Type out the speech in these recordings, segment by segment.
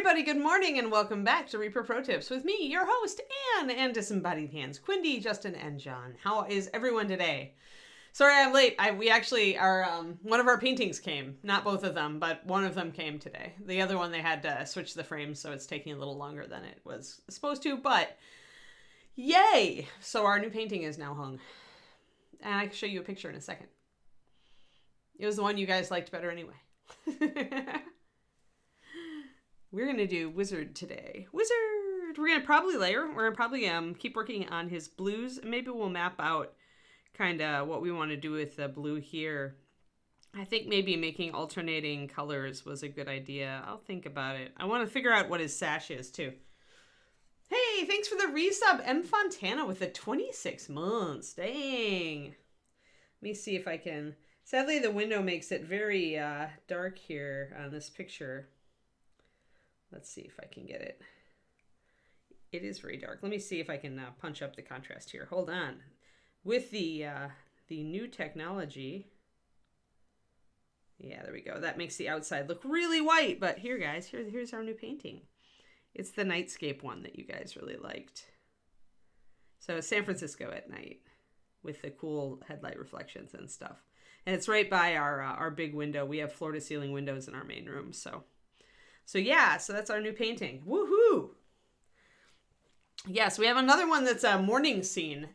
everybody, good morning and welcome back to Reaper Pro Tips with me, your host, Anne, and disembodied hands, Quindy, Justin, and John. How is everyone today? Sorry I'm late. We actually are, one of our paintings came. Not both of them, but one of them came today. The other one, they had to switch the frame, so it's taking a little longer than it was supposed to, but yay! So our new painting is now hung. And I can show you a picture in a second. It was the one you guys liked better anyway. We're going to do Wizard today. Wizard! We're going to probably layer. We're going to probably keep working on his blues. Maybe we'll map out kind of what we want to do with the blue here. I think maybe making alternating colors was a good idea. I'll think about it. I want to figure out what his sash is too. Hey, thanks for the resub, M. Fontana with the 26 months. Dang. Let me see if I can... Sadly, the window makes it very dark here on this picture. Let's see if I can get it. It is very dark. Let me see if I can punch up the contrast here. Hold on. With the new technology. Yeah, there we go. That makes the outside look really white. But here, guys, here's our new painting. It's the nightscape one that you guys really liked. So San Francisco at night with the cool headlight reflections and stuff. And it's right by our big window. We have floor-to-ceiling windows in our main room, so yeah, so that's our new painting. Woohoo! Yes, we have another one that's a morning scene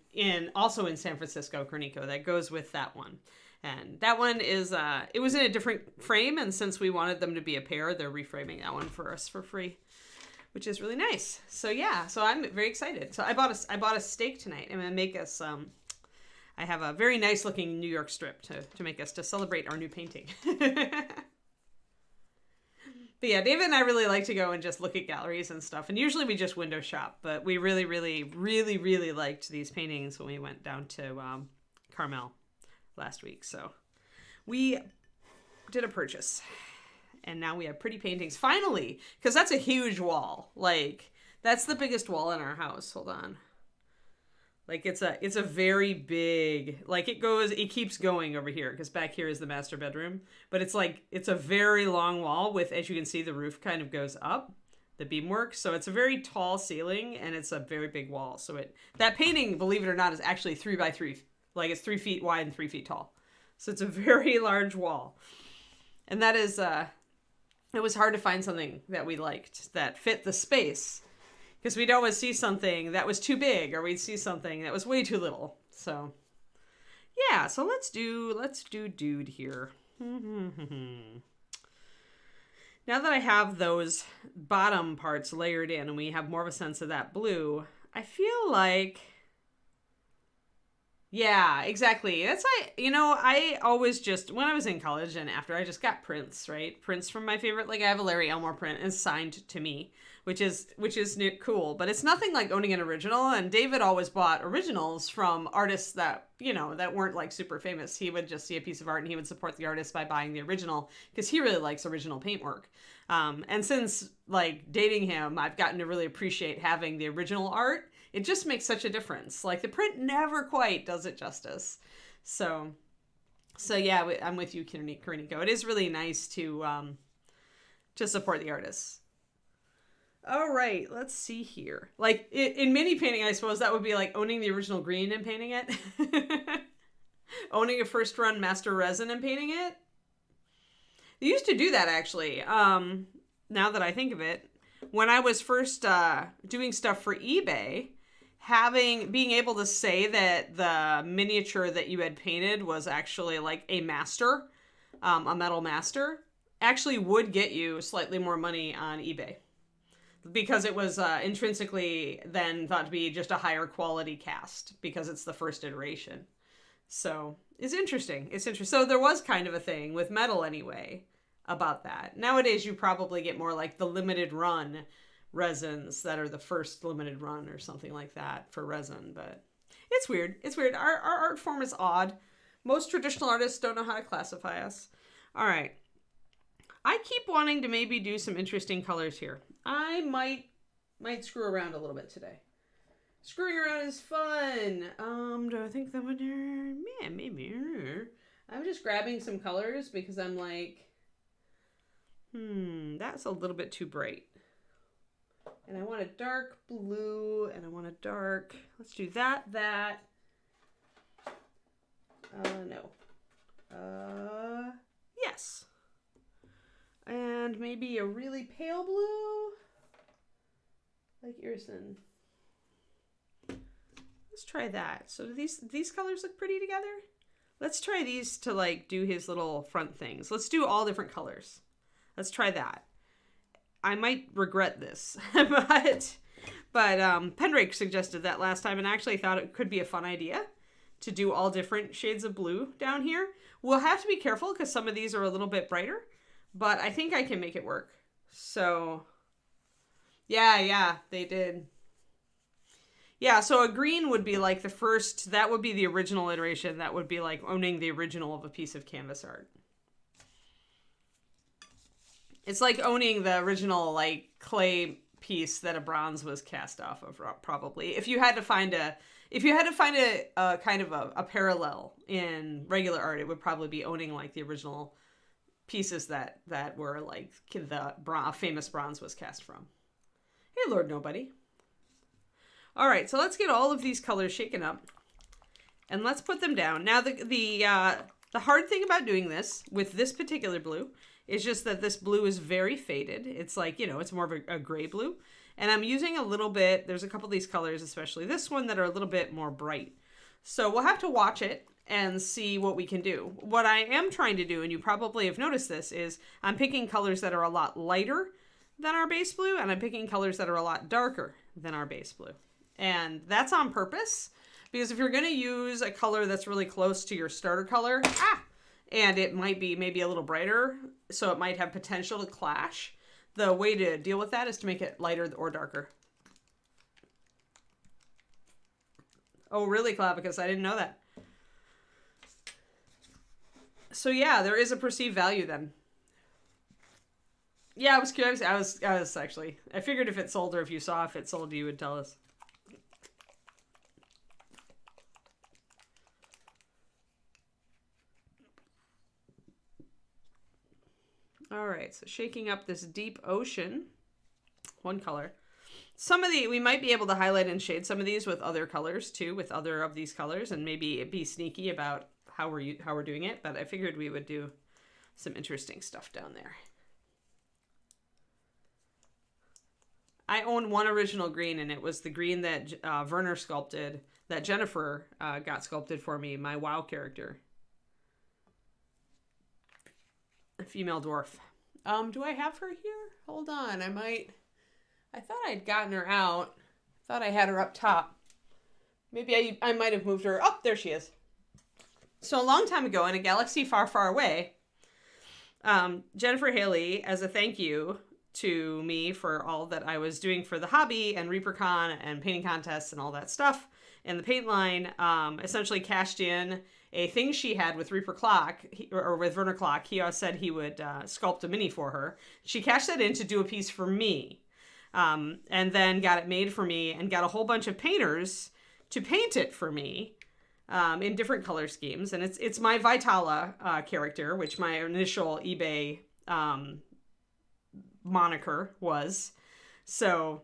also in San Francisco, Cornico, that goes with that one. And that one is, it was in a different frame, and since we wanted them to be a pair, they're reframing that one for us for free, which is really nice. So yeah, so I'm very excited. So I bought a steak tonight. I'm gonna make us I have a very nice looking New York strip to make us to celebrate our new painting. But yeah, David and I really like to go and just look at galleries and stuff. And usually we just window shop, but we really, really, really, really liked these paintings when we went down to Carmel last week. So we did a purchase and now we have pretty paintings. Finally, because that's a huge wall. Like that's the biggest wall in our house. Hold on. Like it's a very big, like it keeps going over here because back here is the master bedroom, but it's a very long wall with, as you can see, the roof kind of goes up, the beamwork. So it's a very tall ceiling and it's a very big wall. So that painting, believe it or not, is actually 3 by 3, like it's 3 feet wide and 3 feet tall. So it's a very large wall. And that is, it was hard to find something that we liked that fit the space. Because we'd always see something that was too big, or we'd see something that was way too little. So, yeah. So let's do dude here. Now that I have those bottom parts layered in, and we have more of a sense of that blue, I feel like, yeah, exactly. That's like, I always just, when I was in college and after, I just got prints, right? Prints from my favorite, like I have a Larry Elmore print and signed to me. Which is cool, but it's nothing like owning an original. And David always bought originals from artists that, that weren't like super famous. He would just see a piece of art and he would support the artist by buying the original because he really likes original paintwork. And since like dating him, I've gotten to really appreciate having the original art. It just makes such a difference. Like the print never quite does it justice. So yeah, I'm with you, Cornico. It is really nice to support the artists. All right, let's see here. Like in mini painting, I suppose that would be like owning the original green and painting it. Owning a first run master resin and painting it. They used to do that actually. Now that I think of it, when I was first doing stuff for eBay, being able to say that the miniature that you had painted was actually like a master, a metal master, actually would get you slightly more money on eBay. Because it was intrinsically then thought to be just a higher quality cast because it's the first iteration. So it's interesting. So there was kind of a thing with metal anyway about that. Nowadays you probably get more like the limited run resins that are the first limited run or something like that for resin. But it's weird. Our art form is odd. Most traditional artists don't know how to classify us. All right. I keep wanting to maybe do some interesting colors here. I might screw around a little bit today. Screwing around is fun. Do I think that would... Yeah, maybe. I'm just grabbing some colors because I'm like, that's a little bit too bright. And I want a dark blue, and I want a dark, let's do that. No. Yes. And maybe a really pale blue, like Irison. Let's try that. So do these colors look pretty together? Let's try these to like do his little front things. Let's do all different colors. Let's try that. I might regret this, but Pendrake suggested that last time, and I actually thought it could be a fun idea to do all different shades of blue down here. We'll have to be careful because some of these are a little bit brighter, but I think I can make it work. So, yeah, they did. Yeah, so a green would be like the first, that would be the original iteration. That would be like owning the original of a piece of canvas art. It's like owning the original like clay piece that a bronze was cast off of, probably. If you had to find a kind of a parallel in regular art, it would probably be owning like the original pieces that were like the famous bronze was cast from. Hey, Lord Nobody. All right, so let's get all of these colors shaken up and let's put them down. Now, the hard thing about doing this with this particular blue is just that this blue is very faded. It's like, it's more of a gray blue. And I'm using a little bit, there's a couple of these colors, especially this one, that are a little bit more bright. So we'll have to watch it and see what we can do. What I am trying to do, and you probably have noticed this, is I'm picking colors that are a lot lighter than our base blue, and I'm picking colors that are a lot darker than our base blue. And that's on purpose, because if you're going to use a color that's really close to your starter color, and it might be maybe a little brighter, so it might have potential to clash, the way to deal with that is to make it lighter or darker. Oh, really, Clavicus? I didn't know that. So yeah, there is a perceived value then. Yeah, I was curious. I was actually, I figured if it sold, or if you saw if it sold, you would tell us. All right, so shaking up this deep ocean, one color. Some of we might be able to highlight and shade some of these with other colors too, with other of these colors, and maybe be sneaky about how we're doing it. But I figured we would do some interesting stuff down there. I own one original green, and it was the green that Werner sculpted, that Jennifer got sculpted for me, my WoW character. A female dwarf. Do I have her here? Hold on, I thought I'd gotten her out. Thought I had her up top. Maybe I might have moved her. Oh, there she is. So a long time ago in a galaxy far, far away, Jennifer Haley, as a thank you to me for all that I was doing for the hobby and ReaperCon and painting contests and all that stuff, and the paint line, essentially cashed in a thing she had with Reaper Clock, or with Werner Clock. He said he would sculpt a mini for her. She cashed that in to do a piece for me, and then got it made for me and got a whole bunch of painters to paint it for me in different color schemes. And it's my Vitala character, which my initial eBay moniker was. So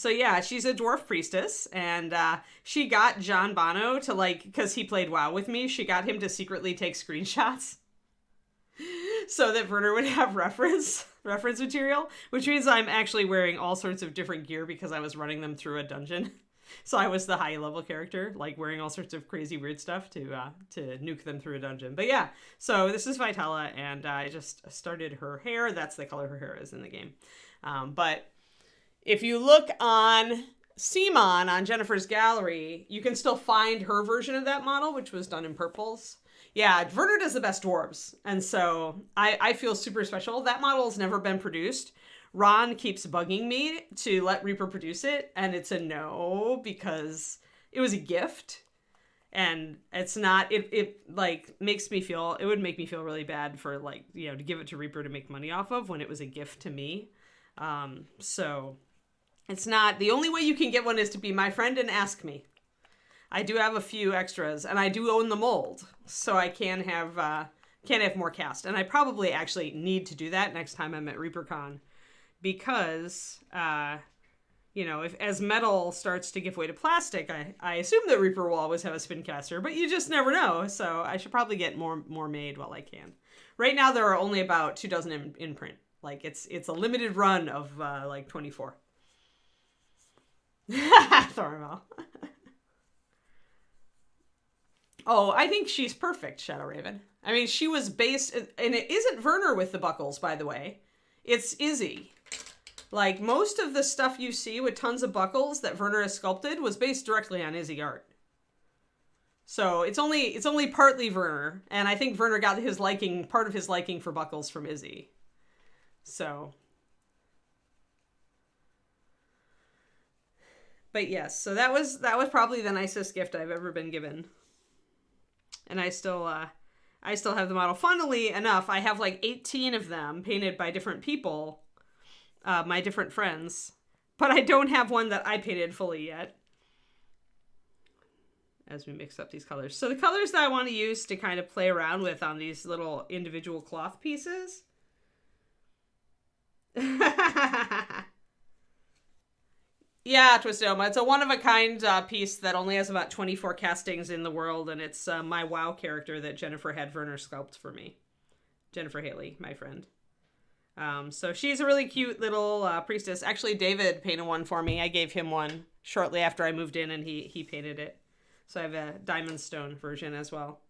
yeah, she's a dwarf priestess, and she got John Bono to, like, because he played WoW with me, she got him to secretly take screenshots so that Werner would have reference material, which means I'm actually wearing all sorts of different gear because I was running them through a dungeon. So I was the high level character, like wearing all sorts of crazy weird stuff to nuke them through a dungeon. But yeah, so this is Vitala, and I just started her hair. That's the color her hair is in the game. But if you look on CMON, on Jennifer's gallery, you can still find her version of that model, which was done in purples. Yeah, Werner does the best dwarves. And so I feel super special. That model has never been produced. Ron keeps bugging me to let Reaper produce it, and it's a no, because it was a gift. And it's not, it like makes me feel, it would make me feel really bad for, like, to give it to Reaper to make money off of when it was a gift to me. So it's not, the only way you can get one is to be my friend and ask me. I do have a few extras, and I do own the mold, so I can have more cast. And I probably actually need to do that next time I'm at ReaperCon, because you know, if as metal starts to give way to plastic, I assume that Reaper will always have a spin caster, but you just never know. So I should probably get more made while I can. Right now there are only about 2 dozen in print. Like it's a limited run of like 24. Thornwell. Oh, I think she's perfect, Shadow Raven. I mean, she was based, and it isn't Werner with the buckles, by the way. It's Izzy. Like, most of the stuff you see with tons of buckles that Werner has sculpted was based directly on Izzy art. So it's only partly Werner, and I think Werner got part of his liking for buckles from Izzy. So, but yes, so that was probably the nicest gift I've ever been given. And I still have the model. Funnily enough, I have like 18 of them painted by different people, my different friends, but I don't have one that I painted fully yet. As we mix up these colors. So the colors that I want to use to kind of play around with on these little individual cloth pieces. Yeah, Twistoma. It's a one-of-a-kind piece that only has about 24 castings in the world, and it's my WoW character that Jennifer had Werner sculpt for me. Jennifer Haley, my friend. So she's a really cute little priestess. Actually, David painted one for me. I gave him one shortly after I moved in, and he painted it. So I have a diamond stone version as well.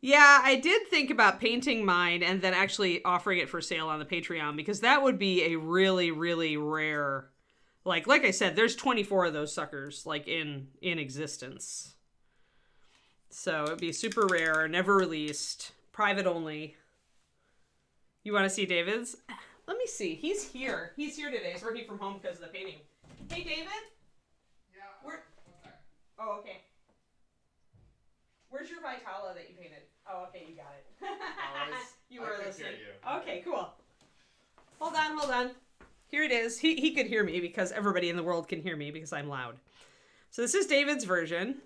Yeah, I did think about painting mine and then actually offering it for sale on the Patreon, because that would be a really, really rare, like I said, there's 24 of those suckers like in existence. So it'd be super rare, never released, private only. You want to see David's? Let me see. He's here. He's here today. He's working from home because of the painting. Hey, David? Yeah. Okay. Oh, okay. Where's your Vitala that you painted? Oh, okay, you got it. You were listening. Okay, cool. Hold on. Here it is. He could hear me because everybody in the world can hear me because I'm loud. So this is David's version.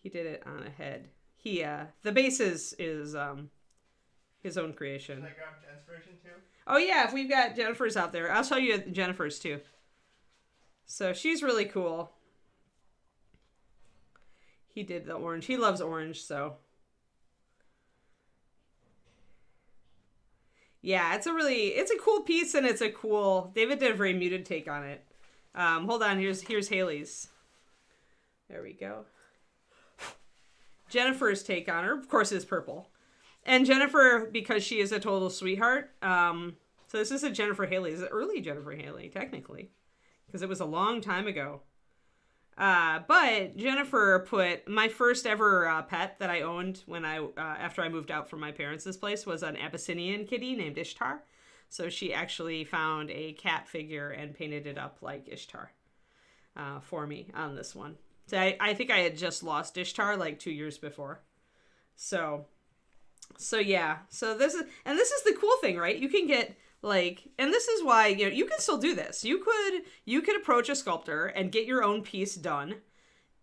He did it on a head. The base is his own creation. Can I grab inspiration too? Oh yeah, if we've got Jennifer's out there. I'll show you Jennifer's too. So she's really cool. He did the orange. He loves orange, so. Yeah, it's a cool piece, and David did a very muted take on it. Hold on, here's Haley's. There we go. Jennifer's take on her, of course, is purple. And Jennifer, because she is a total sweetheart, so this is a Jennifer Haley. It's an early Jennifer Haley, technically, because it was a long time ago. But Jennifer put my first ever pet that I owned when after I moved out from my parents' place was an Abyssinian kitty named Ishtar. So she actually found a cat figure and painted it up like Ishtar for me on this one. So I think I had just lost Ishtar like 2 years before. So yeah. So this is the cool thing, right? You can get and this is why, you can still do this. You could approach a sculptor and get your own piece done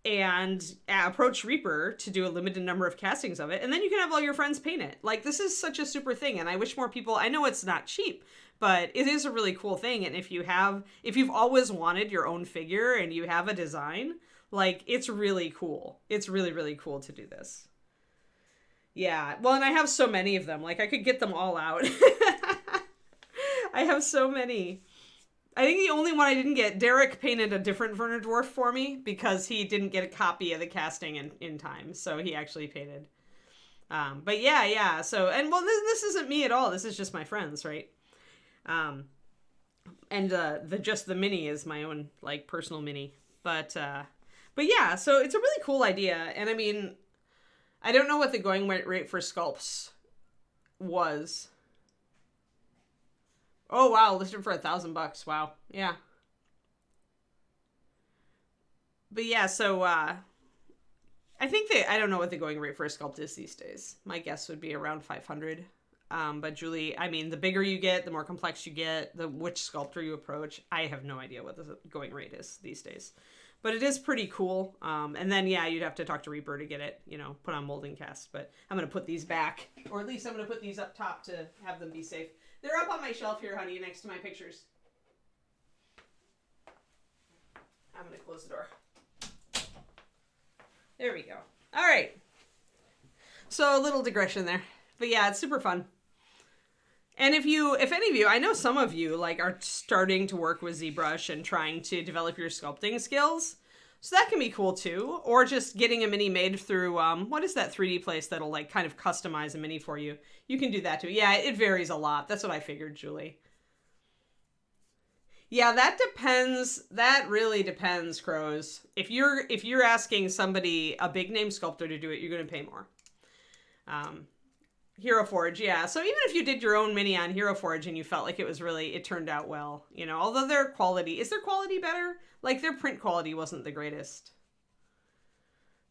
and approach Reaper to do a limited number of castings of it. And then you can have all your friends paint it. Like, this is such a super thing. And I wish more people, I know it's not cheap, but it is a really cool thing. And if you've always wanted your own figure and you have a design, it's really cool. It's really, really cool to do this. Yeah. Well, and I have so many of them. I could get them all out. I have so many. I think the only one I didn't get, Derek painted a different Werner Dwarf for me because he didn't get a copy of the casting in time. So he actually painted. But yeah. So, and well, this isn't me at all. This is just my friends, right? And the mini is my own personal mini. But yeah, so it's a really cool idea. And I mean, I don't know what the going rate for sculpts was. Oh, wow. Listed for $1,000. Wow. Yeah. But yeah, so, I think I don't know what the going rate for a sculpt is these days. My guess would be around 500. But Julie, I mean, the bigger you get, the more complex you get, which sculptor you approach. I have no idea what the going rate is these days. But it is pretty cool. And then, yeah, you'd have to talk to Reaper to get it, put on molding cast. But I'm going to put these back. Or at least I'm going to put these up top to have them be safe. They're up on my shelf here, honey, next to my pictures. I'm going to close the door. There we go. All right. So a little digression there. But yeah, it's super fun. And if any of you, I know some of you like are starting to work with ZBrush and trying to develop your sculpting skills. So that can be cool too. Or just getting a mini made through, what is that 3D place that'll like kind of customize a mini for you? You can do that too. Yeah, it varies a lot. That's what I figured, Julie. Yeah, that depends. That really depends, Crows. If you're asking somebody, a big name sculptor, to do it, you're going to pay more. Hero Forge, yeah. So even if you did your own mini on Hero Forge and you felt like it turned out well, although is their quality better? Like their print quality wasn't the greatest.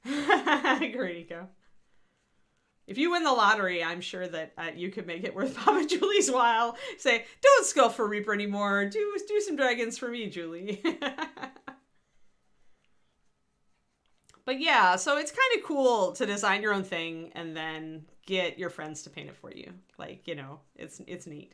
Great, if you win the lottery, I'm sure that you could make it worth Papa Julie's while. Say, don't sculpt for Reaper anymore. Do some dragons for me, Julie. But yeah, so it's kind of cool to design your own thing and then get your friends to paint it for you. Like, it's neat.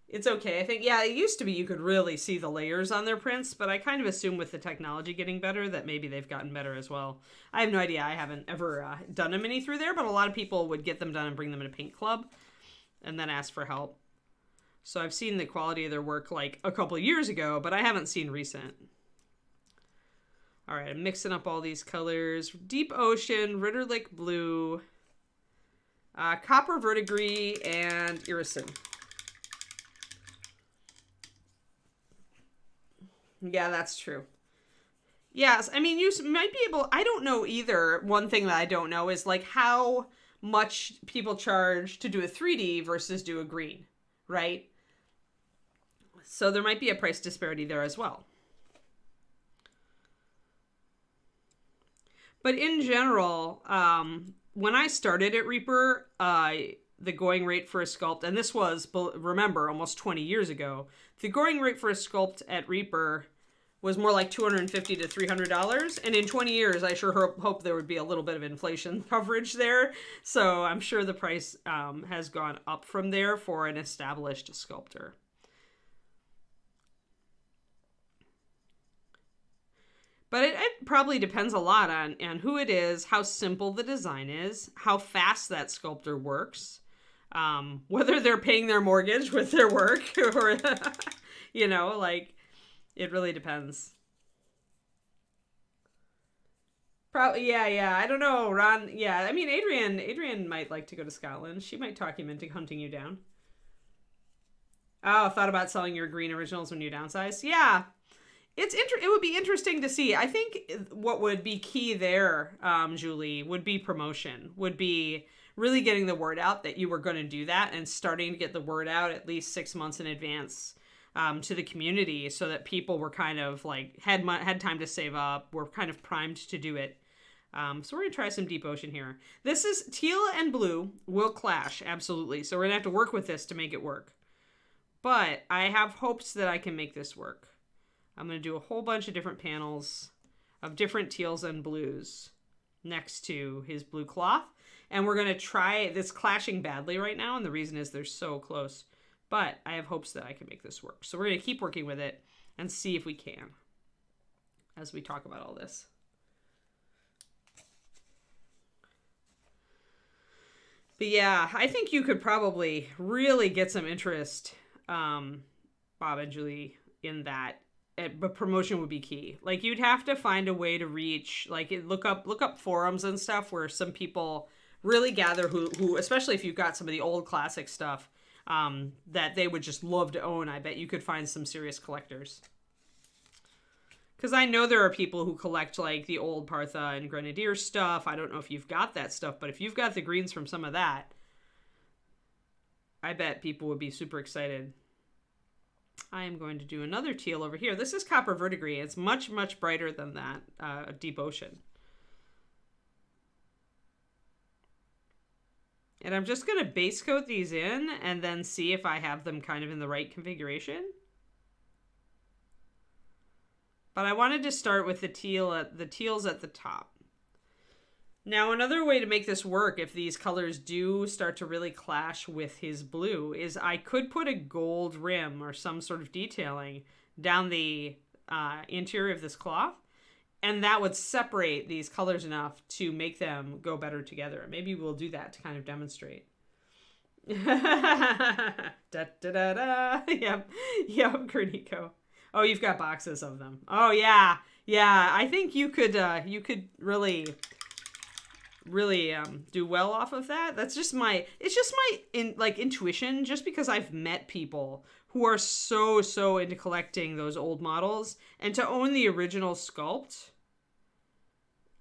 It's okay. I think, yeah, it used to be you could really see the layers on their prints, but I kind of assume with the technology getting better that maybe they've gotten better as well. I have no idea. I haven't ever done a mini through there, but a lot of people would get them done and bring them in a paint club and then ask for help. So I've seen the quality of their work like a couple of years ago, but I haven't seen recent. All right, I'm mixing up all these colors. Deep Ocean, Ritterlick Blue, Copper Verdigris, and Irisin. Yeah, that's true. Yes, I mean, you might be able... I don't know either. One thing that I don't know is, like, how much people charge to do a 3D versus do a green, right? So there might be a price disparity there as well. But in general, when I started at Reaper, the going rate for a sculpt, and this was, remember, almost 20 years ago, the going rate for a sculpt at Reaper was more like $250 to $300. And in 20 years, I sure hope there would be a little bit of inflation coverage there. So I'm sure the price has gone up from there for an established sculptor. But it probably depends a lot on who it is, how simple the design is, how fast that sculptor works, whether they're paying their mortgage with their work or, like, it really depends. Probably, yeah. I don't know, Ron. Yeah, I mean, Adrian might like to go to Scotland. She might talk him into hunting you down. Oh, thought about selling your green originals when you downsize? Yeah. It would be interesting to see. I think what would be key there, Julie, would be promotion. Would be really getting the word out that you were going to do that and starting to get the word out at least 6 months in advance to the community so that people were kind of like had time to save up, were kind of primed to do it. So we're going to try some Deep Ocean here. This is teal and blue will clash, absolutely. So we're going to have to work with this to make it work. But I have hopes that I can make this work. I'm going to do a whole bunch of different panels of different teals and blues next to his blue cloth. And we're going to try this clashing badly right now. And the reason is they're so close. But I have hopes that I can make this work. So we're going to keep working with it and see if we can as we talk about all this. But yeah, I think you could probably really get some interest, Bob and Julie, in that. But promotion would be key. Like, you'd have to find a way to reach, like, look up forums and stuff where some people really gather who especially if you've got some of the old classic stuff that they would just love to own. I bet you could find some serious collectors. Because I know there are people who collect, like, the old Partha and Grenadier stuff. I don't know if you've got that stuff, but if you've got the greens from some of that, I bet people would be super excited. I am going to do another teal over here. This is Copper Verdigris. It's much, much brighter than that Deep Ocean. And I'm just going to base coat these in and then see if I have them kind of in the right configuration. But I wanted to start with the teals at the top. Now, another way to make this work, if these colors do start to really clash with his blue, is I could put a gold rim or some sort of detailing down the interior of this cloth, and that would separate these colors enough to make them go better together. Maybe we'll do that to kind of demonstrate. Da, da, da, da. Yep, Graniko. Oh, you've got boxes of them. Oh, yeah. I think you could really do well off of that. It's just my intuition, just because I've met people who are so into collecting those old models, and to own the original sculpt,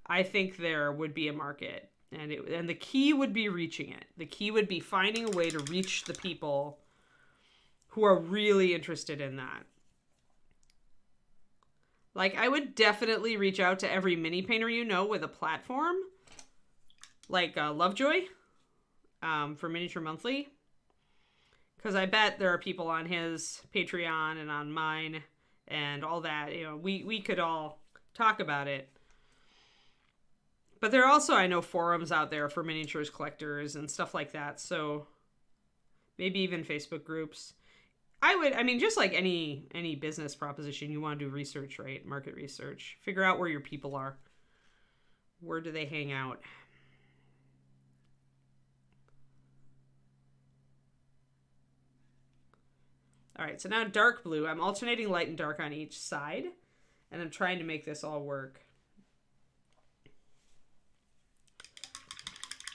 I think there would be a market, and the key would be reaching it. The key would be finding a way to reach the people who are really interested in that. Like, I would definitely reach out to every mini painter with a platform, like Lovejoy, for Miniature Monthly. Because I bet there are people on his Patreon and on mine and all that. We could all talk about it. But there are also, I know, forums out there for miniatures collectors and stuff like that. So maybe even Facebook groups. Just like any business proposition, you want to do research, right? Market research. Figure out where your people are. Where do they hang out? All right, so now dark blue. I'm alternating light and dark on each side, and I'm trying to make this all work.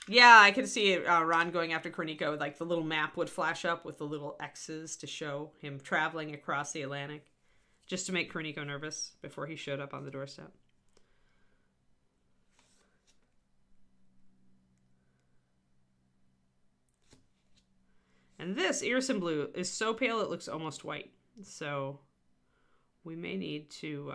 Yeah, I can see Ron going after Graniko. Like, the little map would flash up with the little X's to show him traveling across the Atlantic, just to make Graniko nervous before he showed up on the doorstep. And this Irison blue is so pale it looks almost white. So we may need to,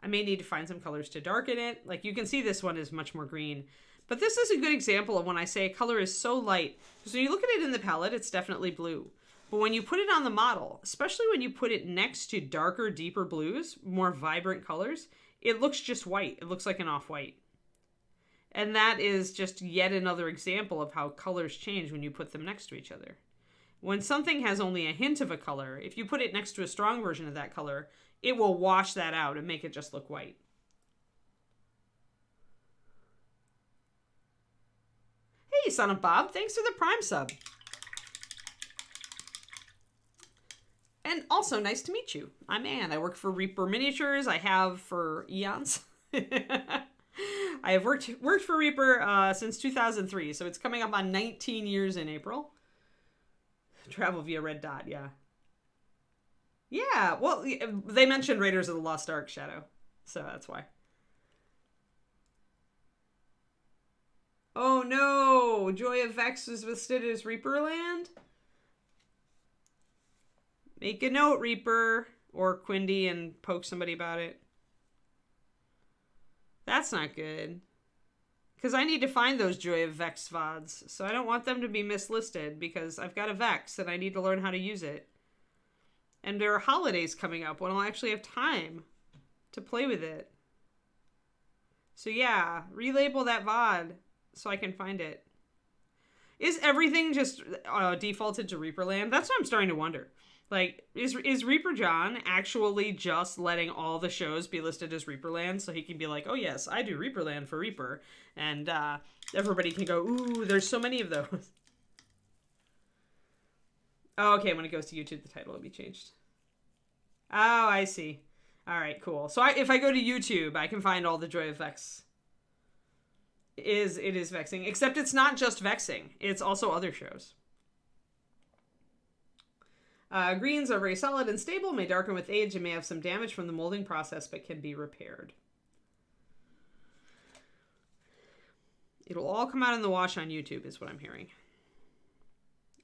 I may need to find some colors to darken it. Like, you can see this one is much more green. But this is a good example of when I say a color is so light. Because when you look at it in the palette, it's definitely blue. But when you put it on the model, especially when you put it next to darker, deeper blues, more vibrant colors, it looks just white. It looks like an off-white. And that is just yet another example of how colors change when you put them next to each other. When something has only a hint of a color, if you put it next to a strong version of that color, it will wash that out and make it just look white. Hey, Son of Bob, thanks for the Prime sub. And also, nice to meet you. I'm Anne. I work for Reaper Miniatures. I have for eons. I have worked for Reaper since 2003, so it's coming up on 19 years in April. Travel via Red Dot, yeah. Yeah, well, they mentioned Raiders of the Lost Ark Shadow, so that's why. Oh no! Joy of Vex was listed as Reaperland? Make a note, Reaper, or Quindy, and poke somebody about it. That's not good. Because I need to find those Joy of Vex VODs, so I don't want them to be mislisted, because I've got a Vex, and I need to learn how to use it. And there are holidays coming up when I'll actually have time to play with it. So yeah, relabel that VOD so I can find it. Is everything just defaulted to Reaperland? That's what I'm starting to wonder. Like, is Reaper John actually just letting all the shows be listed as Reaperland so he can be like, oh yes, I do Reaperland for Reaper, and everybody can go, ooh, there's so many of those. Oh, okay, when it goes to YouTube, the title will be changed. Oh, I see. All right, cool. So if I go to YouTube, I can find all the Joy of Vex. It is vexing, except it's not just vexing. It's also other shows. Greens are very solid and stable, may darken with age, and may have some damage from the molding process, but can be repaired. It'll all come out in the wash on YouTube, is what I'm hearing.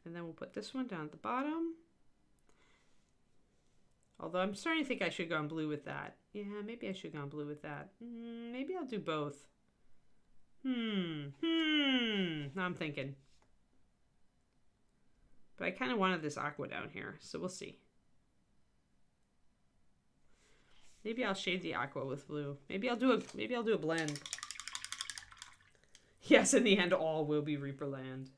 And then we'll put this one down at the bottom. Although I'm starting to think I should go on blue with that. Yeah, maybe I should go on blue with that. Maybe I'll do both. I'm thinking. But I kind of wanted this aqua down here, so we'll see. Maybe I'll shade the aqua with blue. Maybe I'll do a blend. Yes, in the end, all will be Reaperland.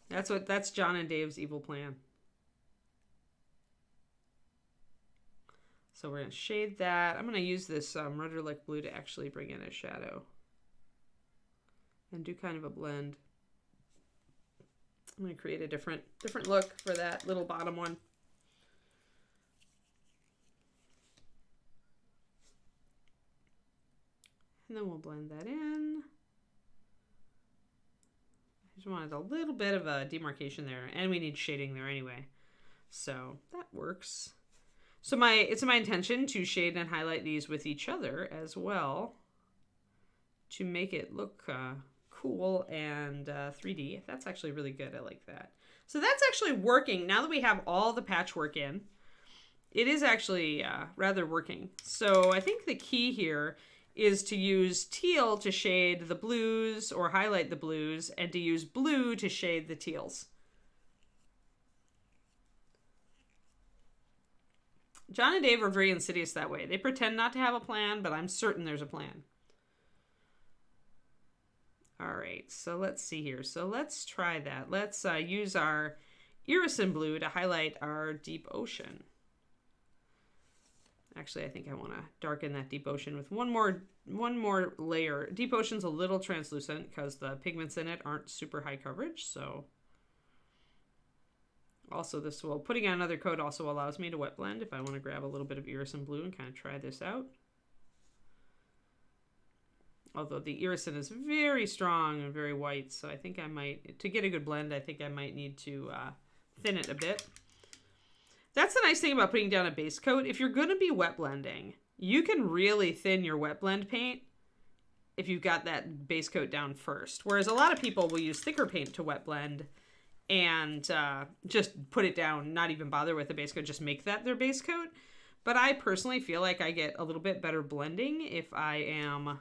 That's John and Dave's evil plan. So we're gonna shade that. I'm gonna use this Verdigris blue to actually bring in a shadow and do kind of a blend. I'm gonna create a different look for that little bottom one. And then we'll blend that in. I just wanted a little bit of a demarcation there, and we need shading there anyway. So that works. So it's my intention to shade and highlight these with each other as well to make it look cool and 3D. That's actually really good. I like that. So that's actually working. Now that we have all the patchwork in, it is actually rather working. So I think the key here is to use teal to shade the blues or highlight the blues, and to use blue to shade the teals. John and Dave are very insidious that way. They pretend not to have a plan, but I'm certain there's a plan. All right, so let's see here. So let's try that. Let's use our Irison blue to highlight our deep ocean. Actually, I think I want to darken that deep ocean with one more layer. Deep ocean's a little translucent because the pigments in it aren't super high coverage. So also putting on another coat also allows me to wet blend if I want to grab a little bit of Irison blue and kind of try this out. Although the Irison is very strong and very white, so I think I might, to get a good blend, I think I might need to thin it a bit. That's the nice thing about putting down a base coat. If you're going to be wet blending, you can really thin your wet blend paint if you've got that base coat down first. Whereas a lot of people will use thicker paint to wet blend and just put it down, not even bother with the base coat, just make that their base coat. But I personally feel like I get a little bit better blending if I am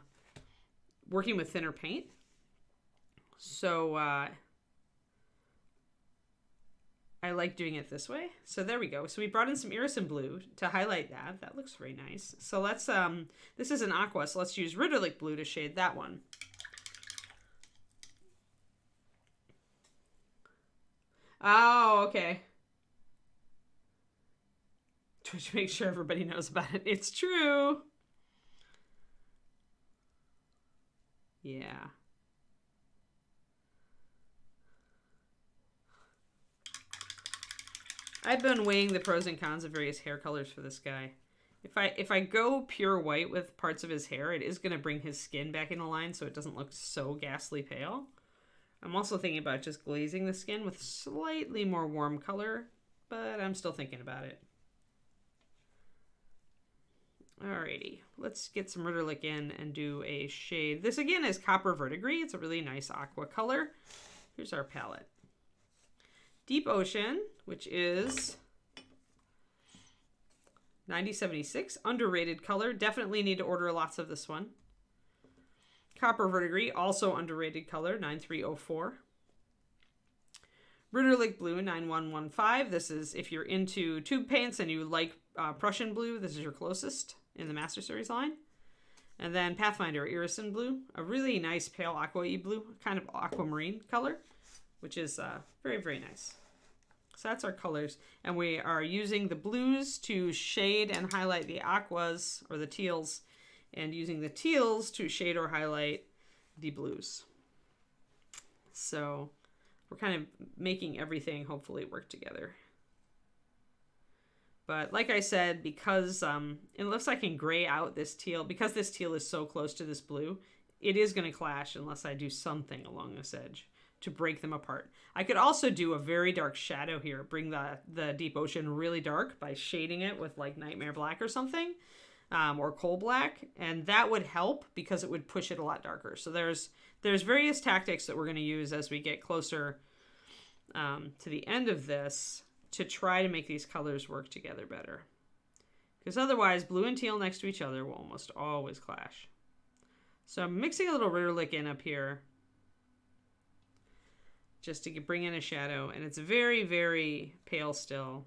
working with thinner paint. So I like doing it this way. So there we go. So we brought in some Irison blue to highlight that. That looks very nice. So let's, this is an aqua, so let's use Verdigris blue to shade that one. Oh, okay. To make sure everybody knows about it. It's true. Yeah. I've been weighing the pros and cons of various hair colors for this guy. If I go pure white with parts of his hair, it is going to bring his skin back into line so it doesn't look so ghastly pale. I'm also thinking about just glazing the skin with slightly more warm color, but I'm still thinking about it. Alrighty, let's get some Verdigris in and do a shade. This again is Copper Verdigris. It's a really nice aqua color. Here's our palette. Deep Ocean, which is 9076, underrated color. Definitely need to order lots of this one. Copper Verdigris, also underrated color, 9304. Verdigris Blue, 9115. This is, if you're into tube paints and you like Prussian blue, this is your closest in the Master Series line. And then Pathfinder Irison Blue, a really nice pale aqua-y blue, kind of aquamarine color, which is very, very nice. So that's our colors. And we are using the blues to shade and highlight the aquas, or the teals, and using the teals to shade or highlight the blues. So we're kind of making everything hopefully work together. But like I said, because unless I can gray out this teal, because this teal is so close to this blue, it is going to clash unless I do something along this edge to break them apart. I could also do a very dark shadow here, bring the Deep Ocean really dark by shading it with like Nightmare Black or something, or Coal Black, and that would help because it would push it a lot darker. So there's various tactics that we're going to use as we get closer to the end of this to try to make these colors work together better. Because otherwise, blue and teal next to each other will almost always clash. So I'm mixing a little Verdigris in up here just to bring in a shadow. And it's very, very pale still.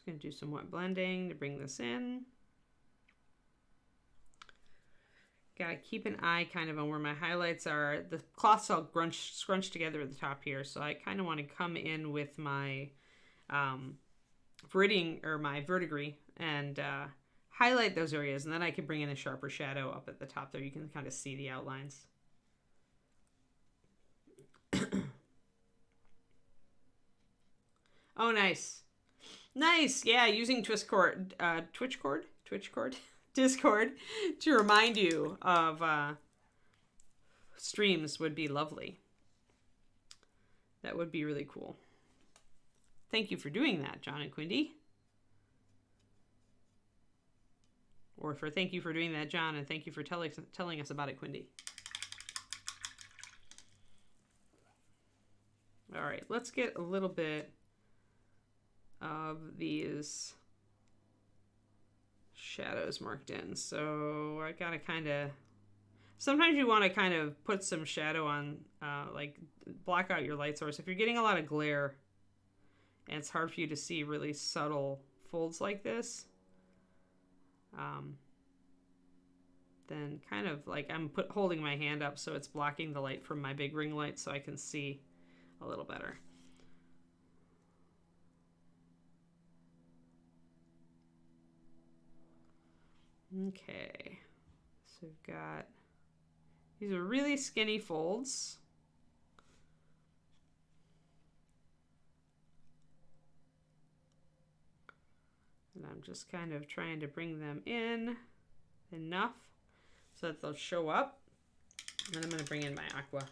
Just going to do some wet blending to bring this in. Gotta keep an eye kind of on where my highlights are. The cloth's all scrunched together at the top here, so I kind of want to come in with my verdigris and highlight those areas, and then I can bring in a sharper shadow up at the top there. You can kind of see the outlines. Oh, nice. Nice. Yeah, using Discord to remind you of streams would be lovely. That would be really cool. Thank you for doing that, John and Quindy. Or for thank you for doing that, John, and thank you for telling us about it, Quindy. All right, let's get a little bit of these shadows marked in. So I gotta kind of, sometimes you want to kind of put some shadow on, like block out your light source. If you're getting a lot of glare and it's hard for you to see really subtle folds like this, then kind of like I'm holding my hand up so it's blocking the light from my big ring light so I can see a little better. Okay, so we've got, these are really skinny folds. And I'm just kind of trying to bring them in enough so that they'll show up. And I'm going to bring in my aqua.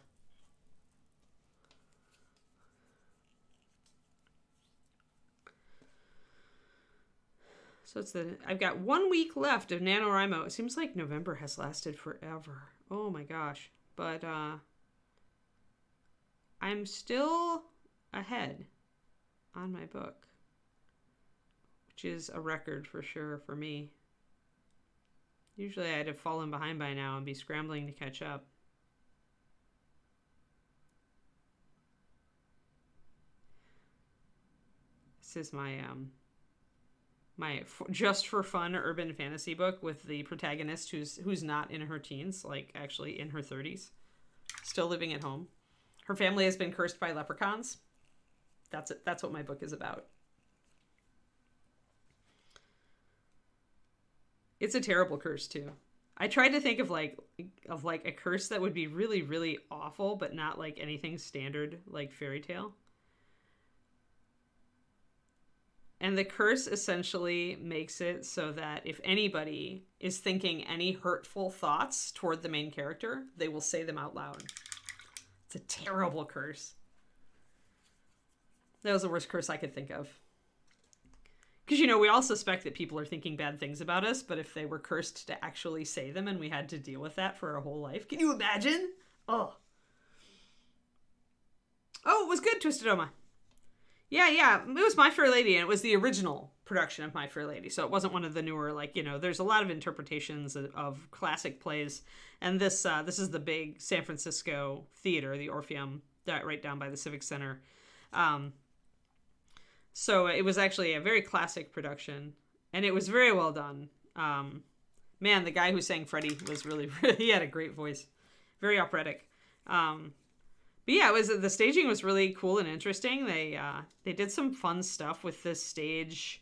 So I've got 1 week left of NaNoWriMo. It seems like November has lasted forever. Oh my gosh. But I'm still ahead on my book, which is a record for sure for me. Usually I'd have fallen behind by now and be scrambling to catch up. This is my my just for fun urban fantasy book with the protagonist who's not in her teens, like actually in her 30s, still living at home. Her family has been cursed by leprechauns. That's it. That's what my book is about. It's a terrible curse too. I tried to think of like a curse that would be really, really awful, but not like anything standard like fairy tale. And the curse essentially makes it so that if anybody is thinking any hurtful thoughts toward the main character, they will say them out loud. It's a terrible curse. That was the worst curse I could think of. Because, you know, we all suspect that people are thinking bad things about us, but if they were cursed to actually say them and we had to deal with that for our whole life, can you imagine? Oh. Oh, it was good, Twisted Oma. Yeah. It was My Fair Lady, and it was the original production of My Fair Lady. So it wasn't one of the newer, like, you know, there's a lot of interpretations of classic plays. And this is the big San Francisco theater, the Orpheum, right down by the Civic Center. So it was actually a very classic production, and it was very well done. Man, the guy who sang Freddie was really, he had a great voice. Very operatic. But yeah, the staging was really cool and interesting. They did some fun stuff with this stage,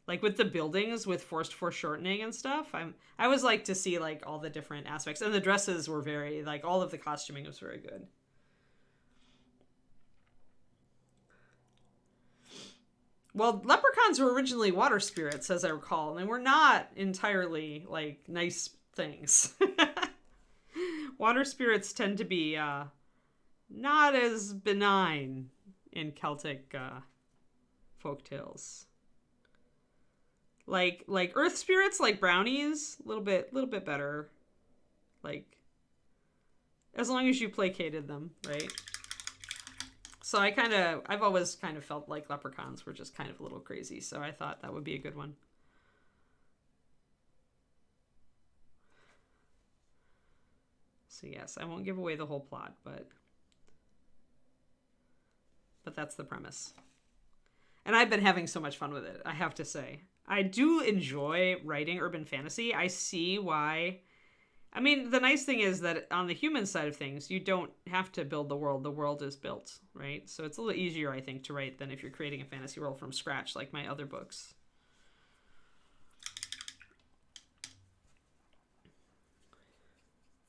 like with the buildings with forced foreshortening and stuff. I always like to see like all the different aspects, and the dresses were very, like, all of the costuming was very good. Well, leprechauns were originally water spirits, as I recall, and they were not entirely like nice things. Water spirits tend to be not as benign in Celtic folktales. Like earth spirits, like brownies, a little bit better. Like, as long as you placated them, right? So I've always kind of felt like leprechauns were just kind of a little crazy, so I thought that would be a good one. So yes, I won't give away the whole plot, but that's the premise. And I've been having so much fun with it, I have to say. I do enjoy writing urban fantasy. I see why. I mean, the nice thing is that on the human side of things, you don't have to build the world. The world is built, right? So it's a little easier, I think, to write than if you're creating a fantasy world from scratch, like my other books.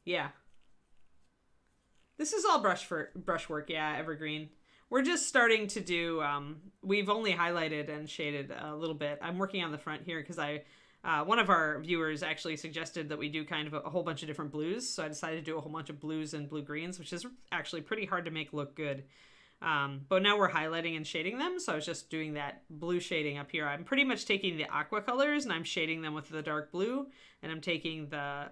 Yeah. This is all brushwork, yeah, evergreen. We're just starting to do, we've only highlighted and shaded a little bit. I'm working on the front here because one of our viewers actually suggested that we do kind of a whole bunch of different blues. So I decided to do a whole bunch of blues and blue-greens, which is actually pretty hard to make look good. But now we're highlighting and shading them. So I was just doing that blue shading up here. I'm pretty much taking the aqua colors and I'm shading them with the dark blue. And I'm taking the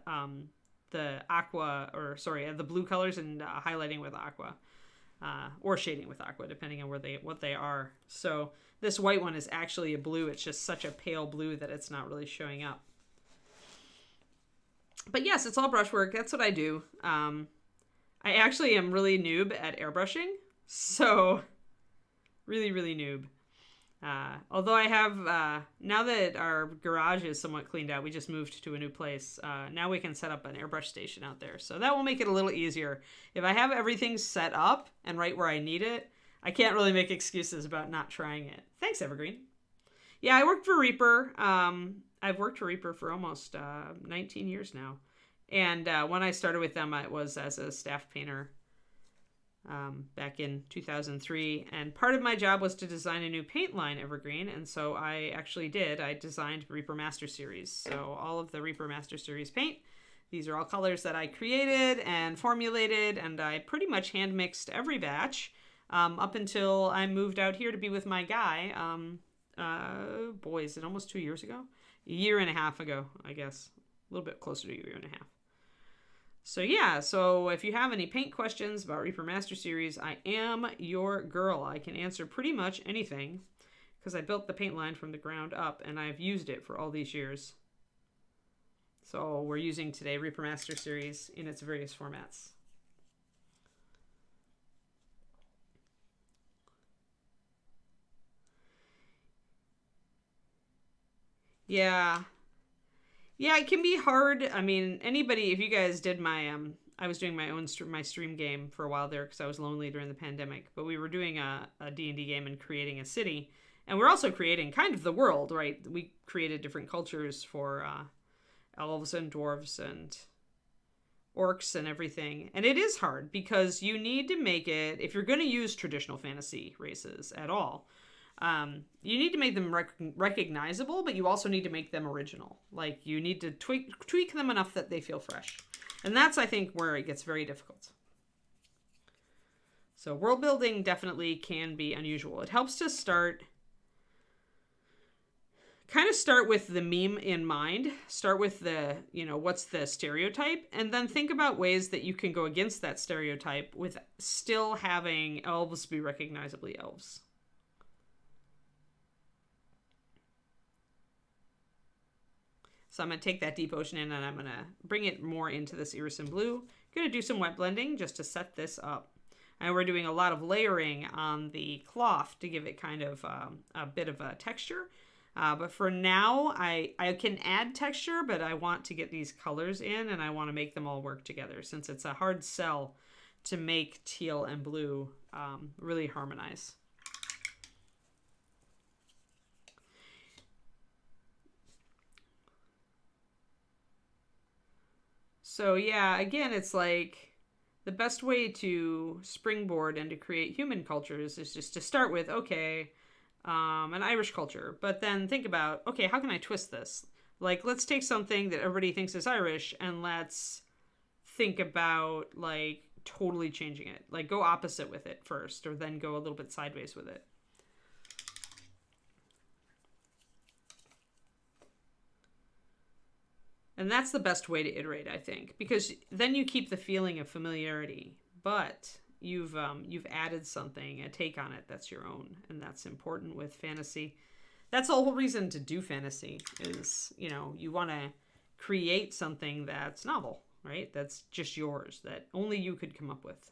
blue colors and highlighting with aqua. Or shading with aqua, depending on what they are. So this white one is actually a blue. It's just such a pale blue that it's not really showing up. But yes, it's all brushwork. That's what I do. I actually am really noob at airbrushing. So really, really noob. Although I have, now that our garage is somewhat cleaned out, we just moved to a new place. Now we can set up an airbrush station out there. So that will make it a little easier. If I have everything set up and right where I need it, I can't really make excuses about not trying it. Thanks, Evergreen. Yeah, I worked for Reaper. I've worked for Reaper for almost 19 years now. And when I started with them, it was as a staff painter. Back in 2003, and part of my job was to design a new paint line, Evergreen, and so I actually did. I designed Reaper Master Series, so all of the Reaper Master Series paint, these are all colors that I created and formulated, and I pretty much hand mixed every batch up until I moved out here to be with my guy. Boy, is it almost 2 years ago? A year and a half ago, I guess. A little bit closer to a year and a half. So yeah, so if you have any paint questions about Reaper Master Series, I am your girl. I can answer pretty much anything because I built the paint line from the ground up and I've used it for all these years. So we're using today Reaper Master Series in its various formats. Yeah. Yeah, it can be hard. I mean, anybody, if you guys did my, I was doing my own my stream game for a while there because I was lonely during the pandemic, but we were doing a D&D game and creating a city. And we're also creating kind of the world, right? We created different cultures for elves and dwarves and orcs and everything. And it is hard because you need to make it, if you're going to use traditional fantasy races at all, you need to make them recognizable, but you also need to make them original. Like, you need to tweak them enough that they feel fresh. And that's, I think, where it gets very difficult. So world building definitely can be unusual. It helps to start with the meme in mind. Start with the, what's the stereotype? And then think about ways that you can go against that stereotype with still having elves be recognizably elves. So I'm going to take that deep ocean in and I'm going to bring it more into this Irison blue. I'm going to do some wet blending just to set this up. And we're doing a lot of layering on the cloth to give it kind of a bit of a texture. But for now, I can add texture, but I want to get these colors in and I want to make them all work together since it's a hard sell to make teal and blue really harmonize. So yeah, again, it's like the best way to springboard and to create human cultures is just to start with, okay, an Irish culture, but then think about, okay, how can I twist this? Like, let's take something that everybody thinks is Irish and let's think about, like, totally changing it. Like, go opposite with it first, or then go a little bit sideways with it. And that's the best way to iterate, I think, because then you keep the feeling of familiarity, but you've added something, a take on it that's your own, and that's important with fantasy. That's the whole reason to do fantasy is, you want to create something that's novel, right? That's just yours, that only you could come up with.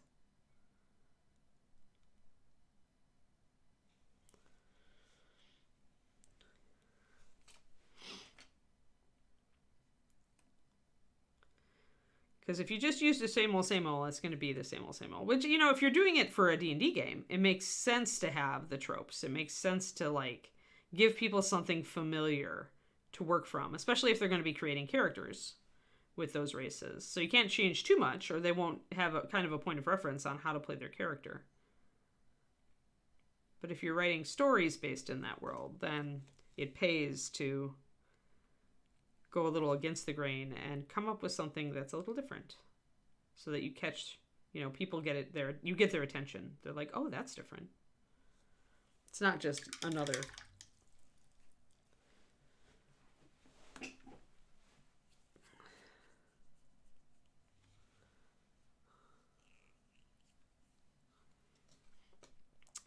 Because if you just use the same old, it's going to be the same old. Which, you know, if you're doing it for a D&D game, it makes sense to have the tropes. It makes sense to, like, give people something familiar to work from, especially if they're going to be creating characters with those races. So you can't change too much, or they won't have a kind of a point of reference on how to play their character. But if you're writing stories based in that world, then it pays to go a little against the grain and come up with something that's a little different, so that you catch, you know, people get it there. You get their attention. They're like, oh, that's different. It's not just another.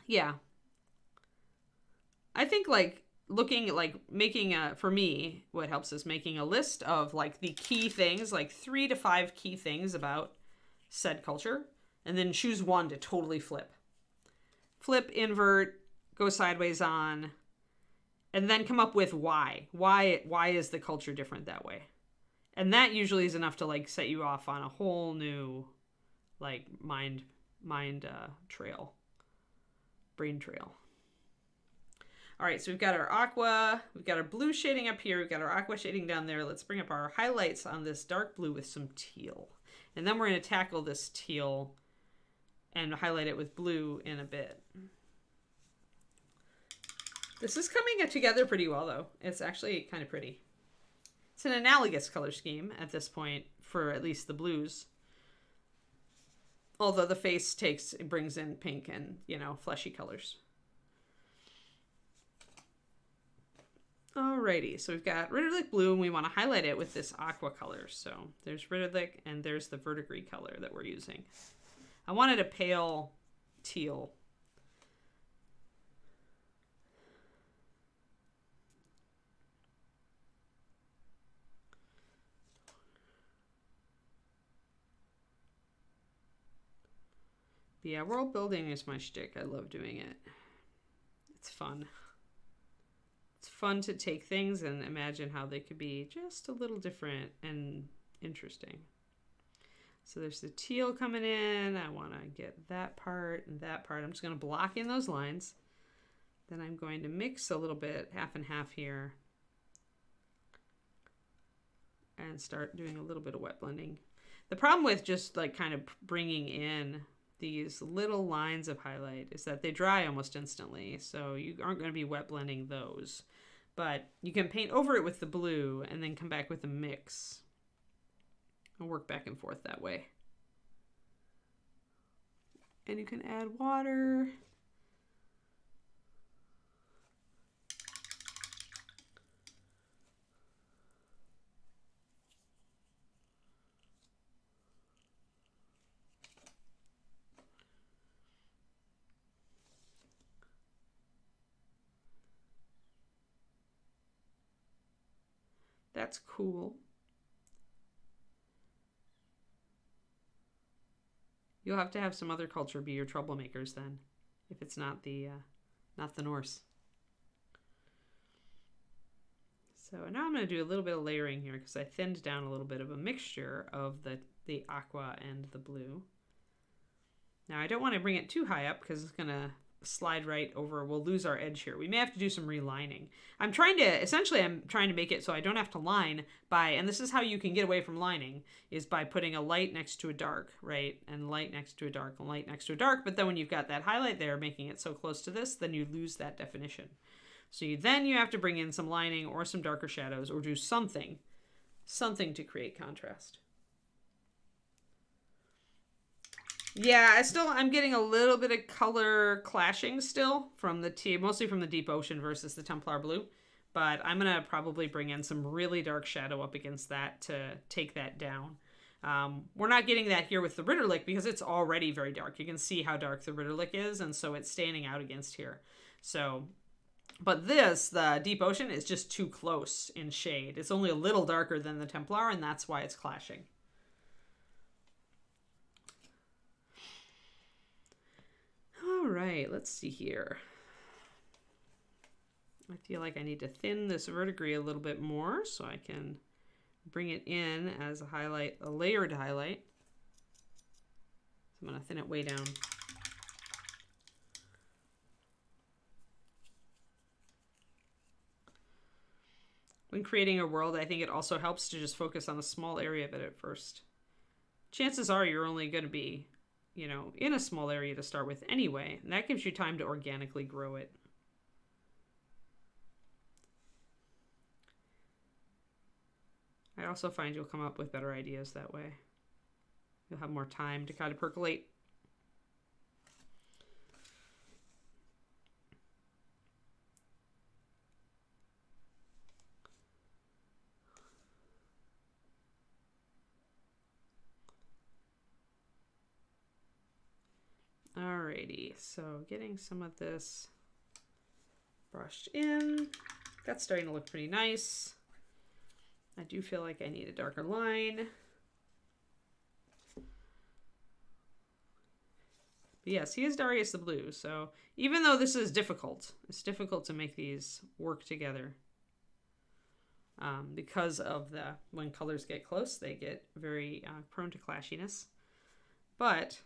Yeah. I think, like, making for me, what helps is making a list of, like, the key things, like 3 to 5 key things about said culture, and then choose one to totally flip, invert, go sideways on, and then come up with why is the culture different that way. And that usually is enough to, like, set you off on a whole new, like, mind trail, brain trail. All right, so we've got our aqua, we've got our blue shading up here, we've got our aqua shading down there. Let's bring up our highlights on this dark blue with some teal. And then we're going to tackle this teal and highlight it with blue in a bit. This is coming together pretty well, though. It's actually kind of pretty. It's an analogous color scheme at this point for at least the blues. Although the face brings in pink and, you know, fleshy colors. Alrighty, so we've got Ritterlich blue, and we want to highlight it with this aqua color. So there's Ritterlich, and there's the Verdigris color that we're using. I wanted a pale teal. But yeah, world building is my shtick. I love doing it. It's fun. It's fun to take things and imagine how they could be just a little different and interesting. So there's the teal coming in. I want to get that part and that part. I'm just going to block in those lines. Then I'm going to mix a little bit, half and half here, and start doing a little bit of wet blending. The problem with just, like, kind of bringing in these little lines of highlight is that they dry almost instantly, so you aren't going to be wet blending those. But you can paint over it with the blue and then come back with a mix and work back and forth that way. And you can add water. That's cool. You'll have to have some other culture be your troublemakers then, if it's not the Norse. So now I'm going to do a little bit of layering here because I thinned down a little bit of a mixture of the aqua and the blue. Now I don't want to bring it too high up because it's going to slide right over. We'll lose our edge here. We may have to do some relining. I'm trying to make it so I don't have to line by, and this is how you can get away from lining, is by putting a light next to a dark, right? And light next to a dark and light next to a dark. But then when you've got that highlight there, making it so close to this, then you lose that definition. So then you have to bring in some lining or some darker shadows or do something to create contrast. Yeah, I'm getting a little bit of color clashing still from mostly from the Deep Ocean versus the Templar Blue. But I'm going to probably bring in some really dark shadow up against that to take that down. We're not getting that here with the Ritterlich because it's already very dark. You can see how dark the Ritterlich is, and so it's standing out against here. So, but the Deep Ocean is just too close in shade. It's only a little darker than the Templar, and that's why it's clashing. All right, let's see here. I feel like I need to thin this verdigris a little bit more so I can bring it in as a highlight, a layered highlight. So I'm going to thin it way down. When creating a world, I think it also helps to just focus on a small area of it at first. Chances are you're only going to be, you know, in a small area to start with anyway, and that gives you time to organically grow it. I also find you'll come up with better ideas that way. You'll have more time to kind of percolate. Alrighty, so getting some of this brushed in. That's starting to look pretty nice. I do feel like I need a darker line. But yes, he is Darius the Blue, so even though this is difficult, it's difficult to make these work together. Because of when colors get close, they get very prone to clashiness. But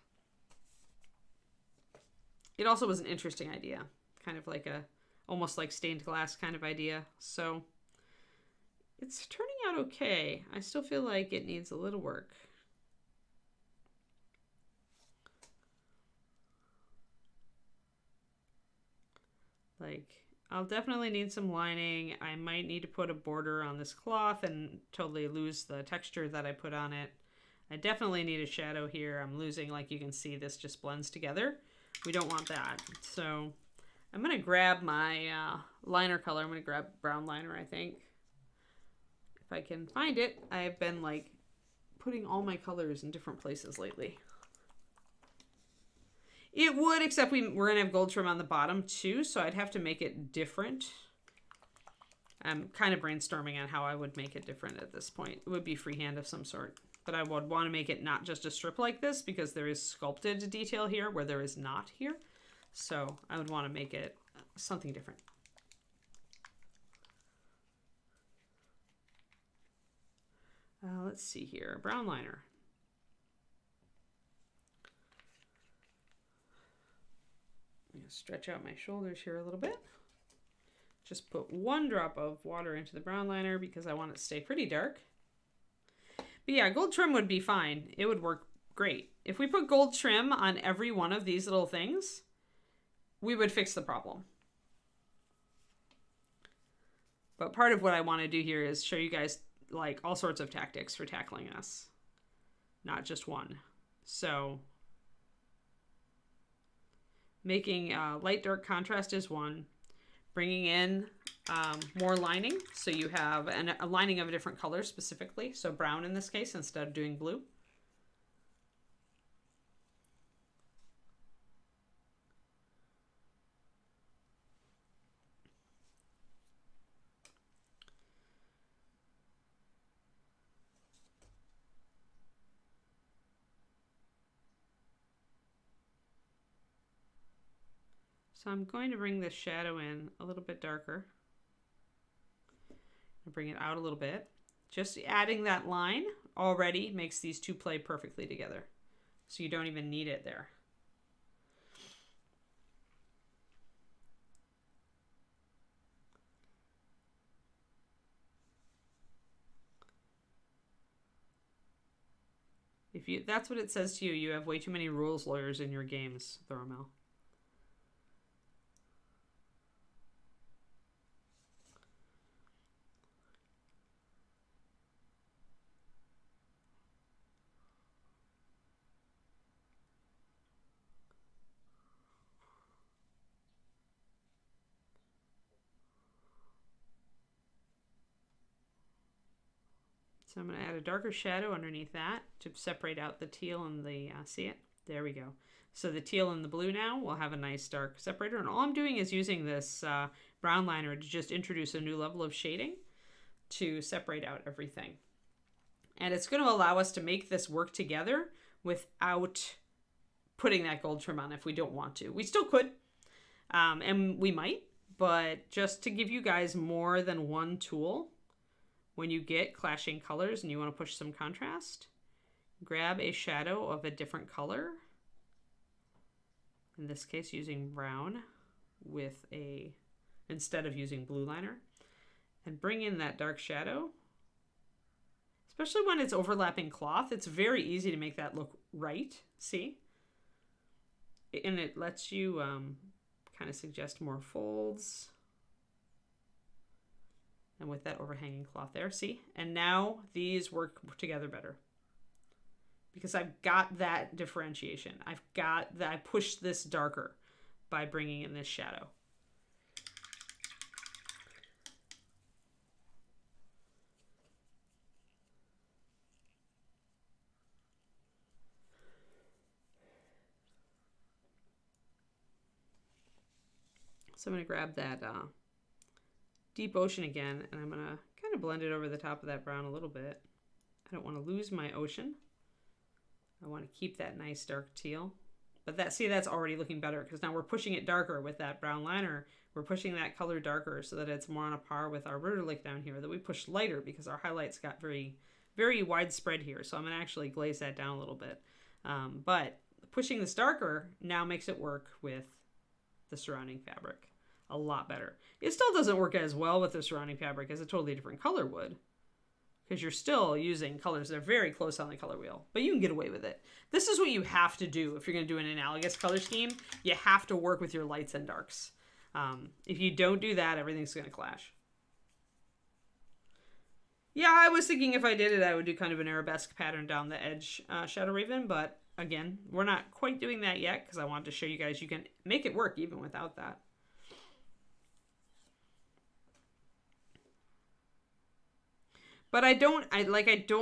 it also was an interesting idea, kind of like almost like stained glass kind of idea. So it's turning out okay. I still feel like it needs a little work. Like, I'll definitely need some lining. I might need to put a border on this cloth and totally lose the texture that I put on it. I definitely need a shadow here. I'm losing, like you can see, this just blends together. We don't want that. So I'm going to grab my liner color. I'm going to grab brown liner, I think. If I can find it. I've been like putting all my colors in different places lately. It would, except we're going to have gold trim on the bottom too, so I'd have to make it different. I'm kind of brainstorming on how I would make it different at this point. It would be freehand of some sort. But I would want to make it not just a strip like this, because there is sculpted detail here where there is not here. So I would want to make it something different. Let's see here. Brown liner. I'm going to stretch out my shoulders here a little bit. Just put one drop of water into the brown liner because I want it to stay pretty dark. But yeah, gold trim would be fine. It would work great. If we put gold trim on every one of these little things, we would fix the problem. But part of what I want to do here is show you guys like all sorts of tactics for tackling this, not just one. So making light dark contrast is one. Bringing in more lining, so you have a lining of a different color specifically, so brown in this case instead of doing blue. So I'm going to bring this shadow in a little bit darker. And bring it out a little bit. Just adding that line already makes these two play perfectly together. So you don't even need it there. If that's what it says to you, you have way too many rules lawyers in your games, Thoromel. So I'm going to add a darker shadow underneath that to separate out the teal and the, see it? There we go. So the teal and the blue now will have a nice dark separator. And all I'm doing is using this brown liner to just introduce a new level of shading to separate out everything. And it's going to allow us to make this work together without putting that gold trim on if we don't want to. We still could, and we might, but just to give you guys more than one tool when you get clashing colors and you want to push some contrast, grab a shadow of a different color. In this case, using brown with instead of using blue liner, and bring in that dark shadow. Especially when it's overlapping cloth, it's very easy to make that look right. See? And it lets you kind of suggest more folds. And with that overhanging cloth there, see? And now these work together better. Because I've got that differentiation. I've got that. I pushed this darker by bringing in this shadow. So I'm going to grab that Deep Ocean again, and I'm going to kind of blend it over the top of that brown a little bit. I don't want to lose my ocean. I want to keep that nice dark teal. But that's already looking better because now we're pushing it darker with that brown liner. We're pushing that color darker so that it's more on a par with our Verdigris down here that we pushed lighter because our highlights got very, very widespread here. So I'm going to actually glaze that down a little bit. But pushing this darker now makes it work with the surrounding fabric a lot better. It still doesn't work as well with the surrounding fabric as a totally different color would, because you're still using colors that are very close on the color wheel, but you can get away with it. This is what you have to do if you're going to do an analogous color scheme. You have to work with your lights and darks. If you don't do that, everything's going to clash. Yeah, I was thinking if I did it, I would do kind of an arabesque pattern down the edge Shadow Raven, but again, we're not quite doing that yet because I wanted to show you guys you can make it work even without that. But I don't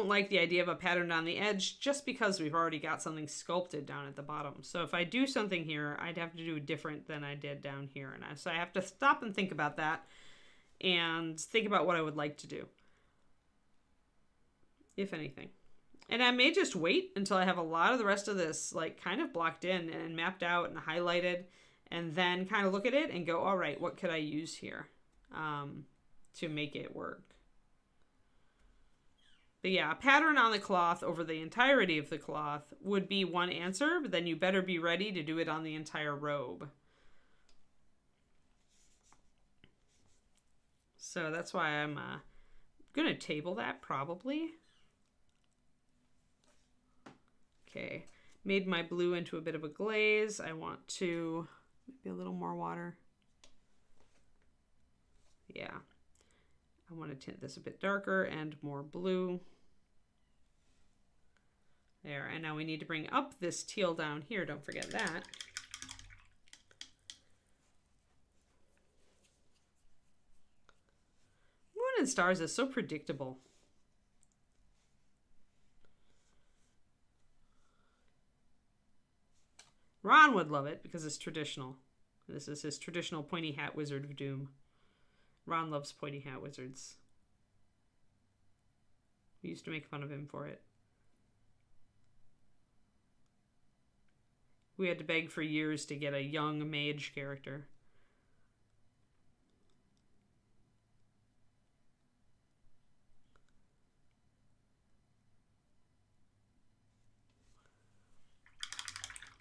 like the idea of a pattern down the edge just because we've already got something sculpted down at the bottom. So if I do something here, I'd have to do different than I did down here. And so I have to stop and think about that and think about what I would like to do, if anything. And I may just wait until I have a lot of the rest of this like kind of blocked in and mapped out and highlighted, and then kind of look at it and go, all right, what could I use here to make it work? But yeah, a pattern on the cloth over the entirety of the cloth would be one answer, but then you better be ready to do it on the entire robe. So that's why I'm going to table that probably. Okay, made my blue into a bit of a glaze. I want to maybe a little more water. Yeah, I want to tint this a bit darker and more blue. There, and now we need to bring up this teal down here. Don't forget that. Moon and Stars is so predictable. Ron would love it because it's traditional. This is his traditional pointy hat wizard of doom. Ron loves pointy hat wizards. We used to make fun of him for it. We had to beg for years to get a young mage character.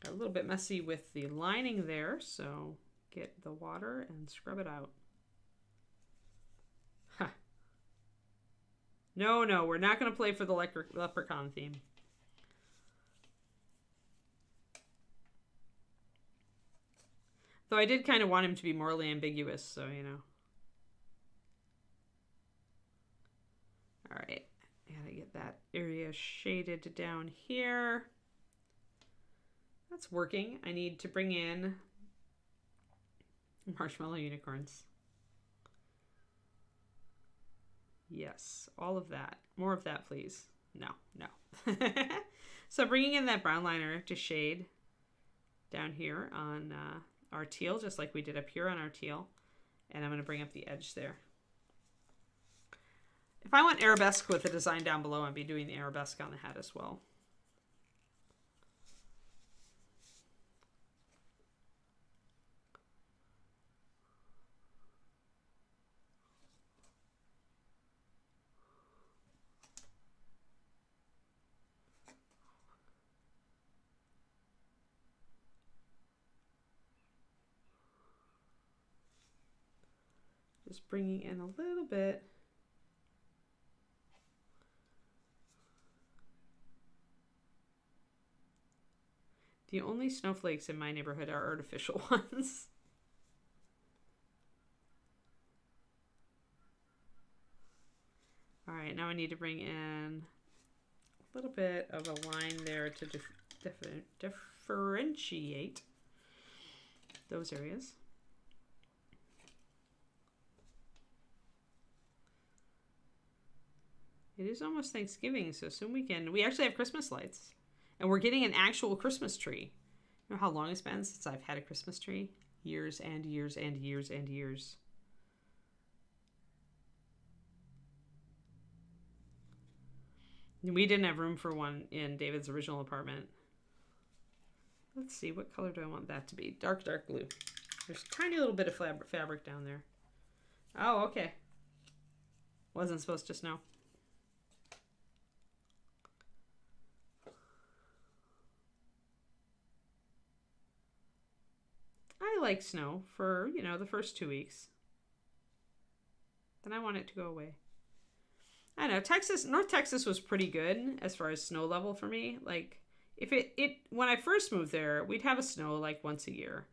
Got a little bit messy with the lining there, so get the water and scrub it out. Huh. No, we're not going to play for the leprechaun theme. Though I did kind of want him to be morally ambiguous, so, you know. All right. I gotta get that area shaded down here. That's working. I need to bring in marshmallow unicorns. Yes, all of that. More of that, please. No. So bringing in that brown liner to shade down here on our teal, just like we did up here on our teal. And I'm going to bring up the edge there. If I went arabesque with the design down below, I'd be doing the arabesque on the hat as well. Just bringing in a little bit. The only snowflakes in my neighborhood are artificial ones. All right, now I need to bring in a little bit of a line there to differentiate those areas. It is almost Thanksgiving, so soon we actually have Christmas lights. And we're getting an actual Christmas tree. You know how long it's been since I've had a Christmas tree? Years and years and years and years. We didn't have room for one in David's original apartment. Let's see, what color do I want that to be? Dark, dark blue. There's a tiny little bit of fabric down there. Oh, okay. Wasn't supposed to snow. I like snow for, you know, the first 2 weeks. Then I want it to go away. I don't know, North Texas was pretty good as far as snow level for me. Like, if when I first moved there, we'd have a snow like once a year.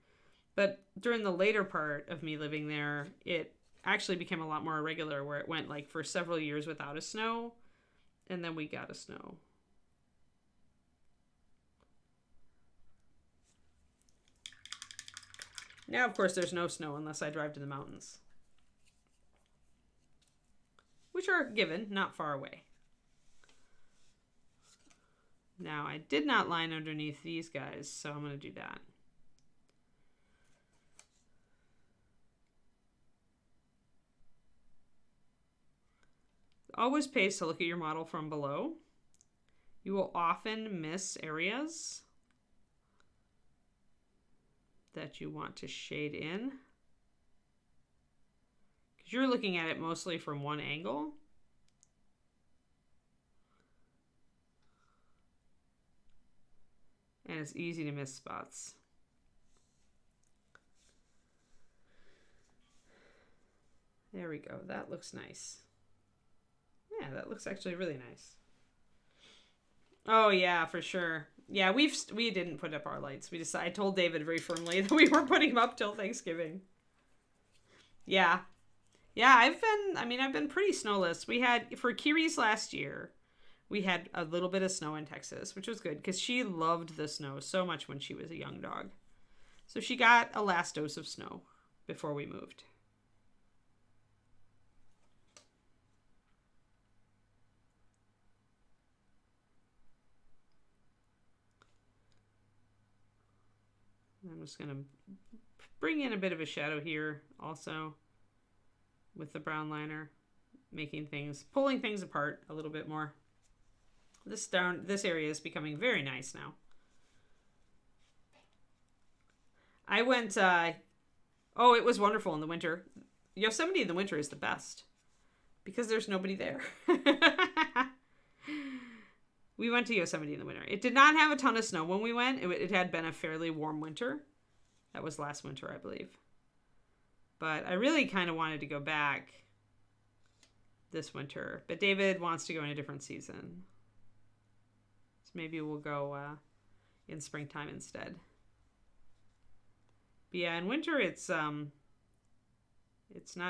But during the later part of me living there, it actually became a lot more irregular, where it went like for several years without a snow, and then we got a snow. Now, of course, there's no snow unless I drive to the mountains, which are given, not far away. Now, I did not line underneath these guys, so I'm going to do that. Always pays to look at your model from below. You will often miss areas that you want to shade in, because you're looking at it mostly from one angle. And it's easy to miss spots. There we go. That looks nice. Yeah, that looks actually really nice. Oh yeah, for sure. Yeah, we didn't put up our lights. I told David very firmly that we weren't putting them up till Thanksgiving. Yeah. Yeah, I've been pretty snowless. We had, for Kiri's last year, we had a little bit of snow in Texas, which was good because she loved the snow so much when she was a young dog. So she got a last dose of snow before we moved. I'm just going to bring in a bit of a shadow here also with the brown liner, pulling things apart a little bit more. This area is becoming very nice now. I went, it was wonderful in the winter. Yosemite in the winter is the best because there's nobody there. We went to Yosemite in the winter. It did not have a ton of snow when we went. It had been a fairly warm winter. That was last winter, I believe. But I really kind of wanted to go back this winter. But David wants to go in a different season. So maybe we'll go in springtime instead. But yeah, in winter it's not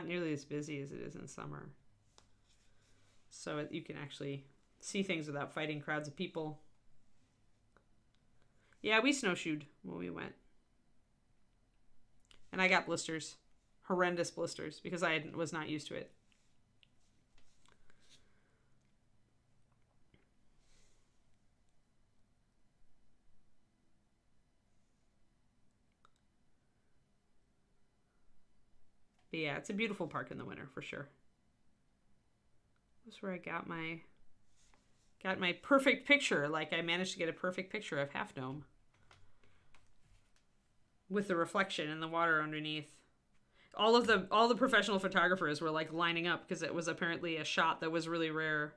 nearly as busy as it is in summer. So you can actually see things without fighting crowds of people. Yeah, we snowshoed when we went. And I got blisters. Horrendous blisters because I was not used to it. But yeah, it's a beautiful park in the winter for sure. That's where I got my perfect picture. Like, I managed to get a perfect picture of Half Dome with the reflection and the water underneath. All the professional photographers were like lining up because it was apparently a shot that was really rare.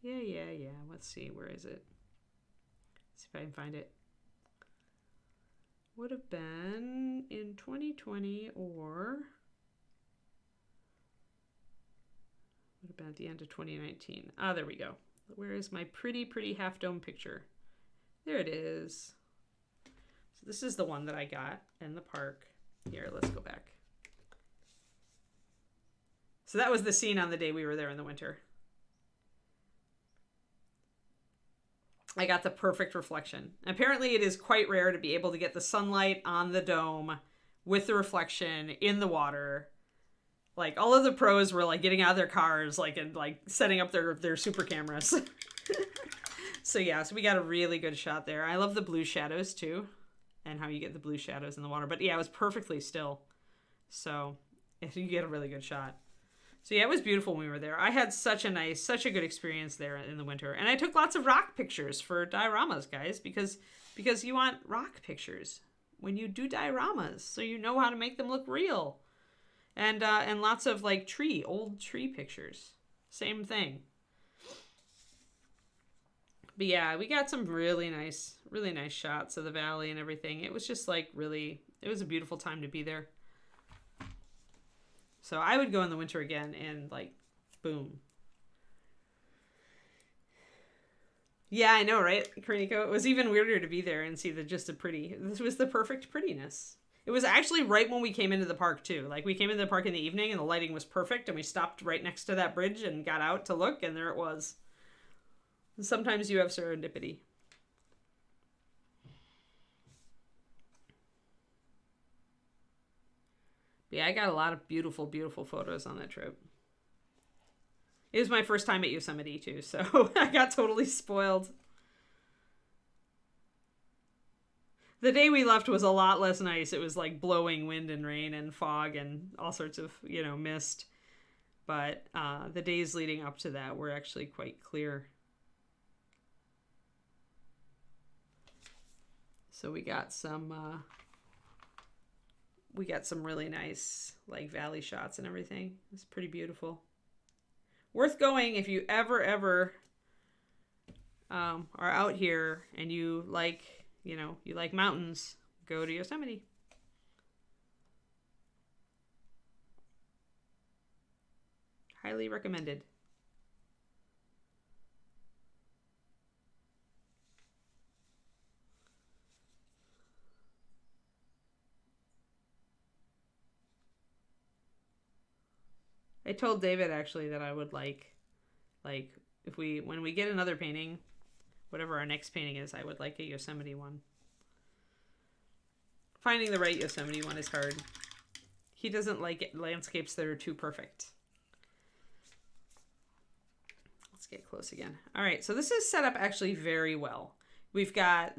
Yeah. Let's see, where is it? Let's see if I can find it. Would have been in 2020 or Would have been at the end of 2019. Ah, there we go. Where is my pretty, pretty half dome picture? There it is. So this is the one that I got in the park. Here, let's go back. So that was the scene on the day we were there in the winter. I got the perfect reflection. Apparently it is quite rare to be able to get the sunlight on the dome with the reflection in the water. Like, all of the pros were like getting out of their cars, like, and like setting up their super cameras. So yeah, so we got a really good shot there. I love the blue shadows too, and how you get the blue shadows in the water. But yeah, it was perfectly still. So you get a really good shot. So yeah, it was beautiful when we were there. I had such a good experience there in the winter. And I took lots of rock pictures for dioramas, guys, because you want rock pictures when you do dioramas, so you know how to make them look real. And lots of like old tree pictures. Same thing. But yeah, we got some really nice shots of the valley and everything. It was just like it was a beautiful time to be there. So I would go in the winter again and like, boom. Yeah, I know, right, Kariniko? It was even weirder to be there and see this was the perfect prettiness. It was actually right when we came into the park too. Like, we came into the park in the evening and the lighting was perfect, and we stopped right next to that bridge and got out to look, and there it was. And sometimes you have serendipity. Yeah, I got a lot of beautiful, beautiful photos on that trip. It was my first time at Yosemite too, so I got totally spoiled. The day we left was a lot less nice. It was like blowing wind and rain and fog and all sorts of, mist. But the days leading up to that were actually quite clear. So we got some really nice like valley shots and everything. It's pretty beautiful. Worth going if you ever are out here and you like mountains. Go to Yosemite. Highly recommended. I told David actually that I would like when we get another painting, whatever our next painting is, I would like a Yosemite one. Finding the right Yosemite one is hard. He doesn't like landscapes that are too perfect. Let's get close again. All right, so this is set up actually very well. We've got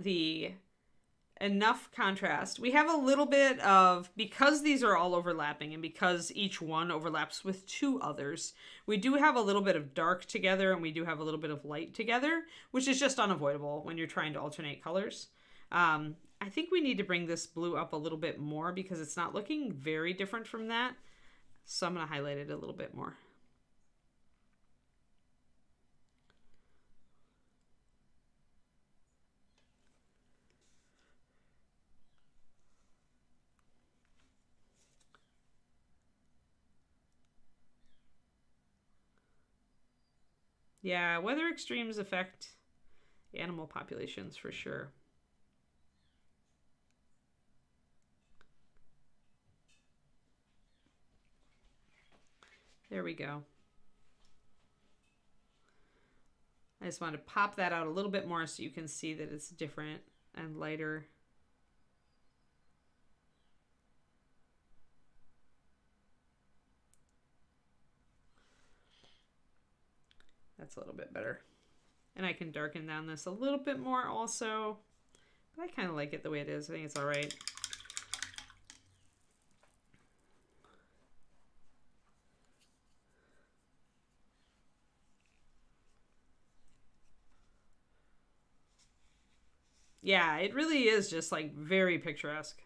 enough contrast. We have a little bit of, because these are all overlapping and because each one overlaps with two others, we do have a little bit of dark together and we do have a little bit of light together, which is just unavoidable when you're trying to alternate colors. I think we need to bring this blue up a little bit more because it's not looking very different from that. So I'm going to highlight it a little bit more. Yeah, weather extremes affect animal populations for sure. There we go. I just want to pop that out a little bit more so you can see that it's different and lighter. That's a little bit better. And I can darken down this a little bit more also. But I kind of like it the way it is. I think it's all right. Yeah, it really is just like very picturesque.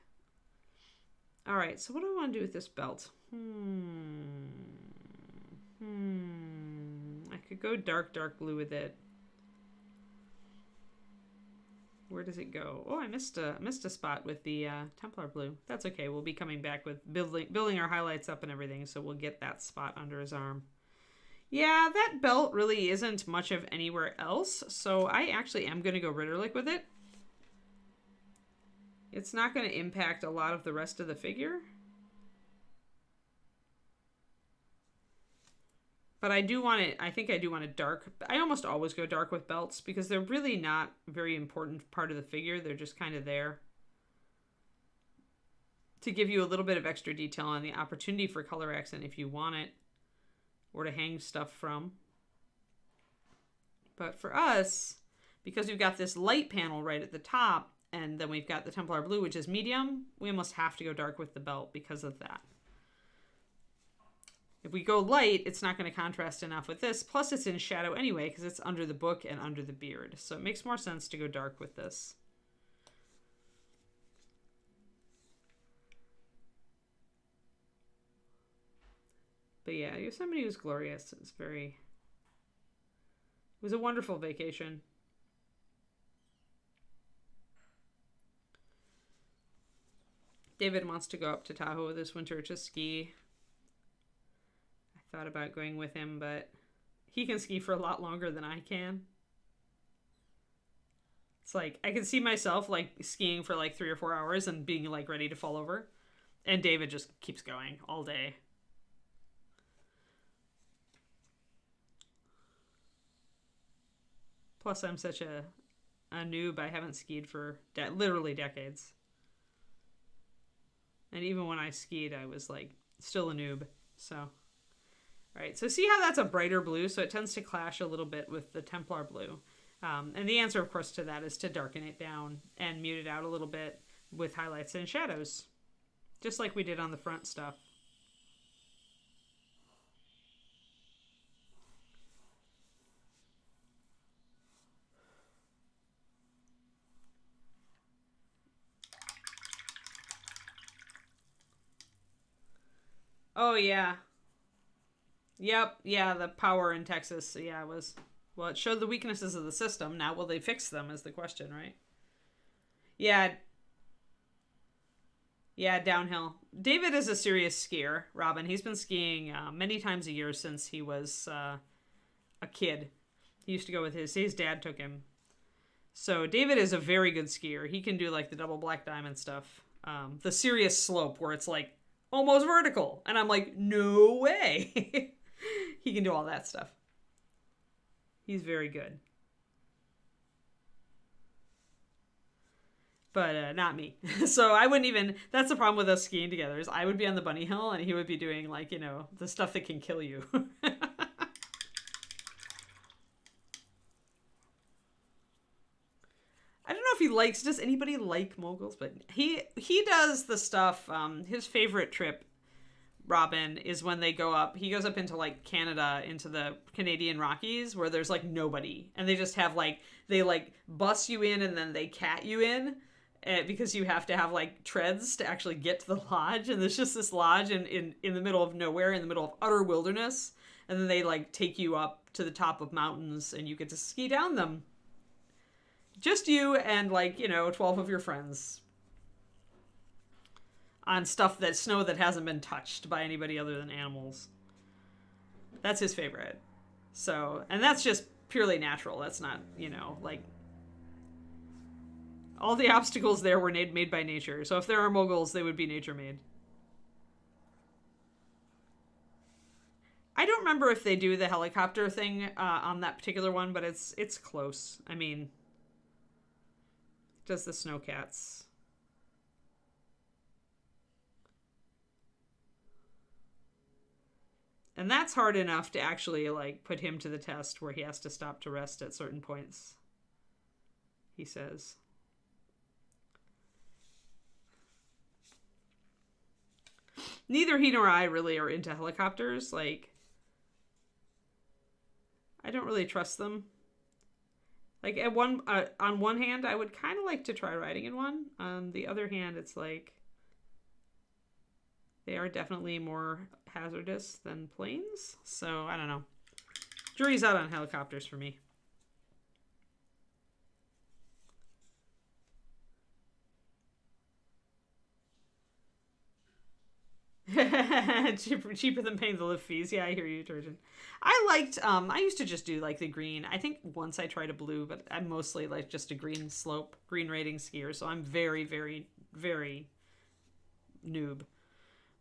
All right, so what do I want to do with this belt? I could go dark blue with it. Where does it go? Oh, I missed a spot with the Templar blue. That's okay. We'll be coming back with building our highlights up and everything, so we'll get that spot under his arm. Yeah, that belt really isn't much of anywhere else, so I actually am going to go Ritterlich with it. It's not going to impact a lot of the rest of the figure. But I do want it, I think I do want it dark. I almost always go dark with belts because they're really not a very important part of the figure. They're just kind of there to give you a little bit of extra detail and the opportunity for color accent if you want it, or to hang stuff from. But for us, because we've got this light panel right at the top, and then we've got the Templar blue, which is medium, we almost have to go dark with the belt because of that. If we go light, it's not going to contrast enough with this. Plus, it's in shadow anyway because it's under the book and under the beard. So it makes more sense to go dark with this. But yeah, Yosemite was glorious. It was a wonderful vacation. David wants to go up to Tahoe this winter to ski. I thought about going with him, but he can ski for a lot longer than I can. It's like, I can see myself like skiing for like 3 or 4 hours and being like ready to fall over. And David just keeps going all day. Plus, I'm such a noob. I haven't skied for literally decades. And even when I skied, I was like still a noob. So, all right. So see how that's a brighter blue? So it tends to clash a little bit with the Templar blue. And the answer, of course, to that is to darken it down and mute it out a little bit with highlights and shadows, just like we did on the front stuff. Oh, yeah. Yep. Yeah, the power in Texas. Yeah, it was... Well, it showed the weaknesses of the system. Now, will they fix them is the question, right? Yeah. Yeah, downhill. David is a serious skier, Robin. He's been skiing many times a year since he was a kid. He used to go with his dad took him. So David is a very good skier. He can do like the double black diamond stuff. The serious slope where it's like almost vertical. And I'm like, no way. He can do all that stuff. He's very good. But not me. So I wouldn't even... That's the problem with us skiing together, is I would be on the bunny hill and he would be doing like, you know, the stuff that can kill you. I don't know if he likes... Does anybody like moguls? But he does the stuff... his favorite trip, Robin, is when they go up... He goes up into like Canada, into the Canadian Rockies, where there's like nobody. And they just have like... They like bus you in and then they cat you in. Because you have to have like treads to actually get to the lodge, and there's just this lodge in the middle of nowhere, in the middle of utter wilderness, and then they like take you up to the top of mountains and you get to ski down them. Just you and like, you know, 12 of your friends on snow that hasn't been touched by anybody other than animals. That's his favorite. So, and that's just purely natural. That's not, you know, like... All the obstacles there were made by nature. So if there are moguls, they would be nature-made. I don't remember if they do the helicopter thing on that particular one, but it's close. I mean, it does the snowcats. And that's hard enough to actually like put him to the test where he has to stop to rest at certain points, he says. Neither he nor I really are into helicopters. Like, I don't really trust them. Like, on one hand, I would kind of like to try riding in one. On the other hand, it's like, they are definitely more hazardous than planes. So, I don't know. Jury's out on helicopters for me. cheaper than paying the lift fees. Yeah, I hear you, Turgeon. I used to just do like the green. I think once I tried a blue, but I'm mostly like just a green slope, green rating skier. So I'm very, very, very noob.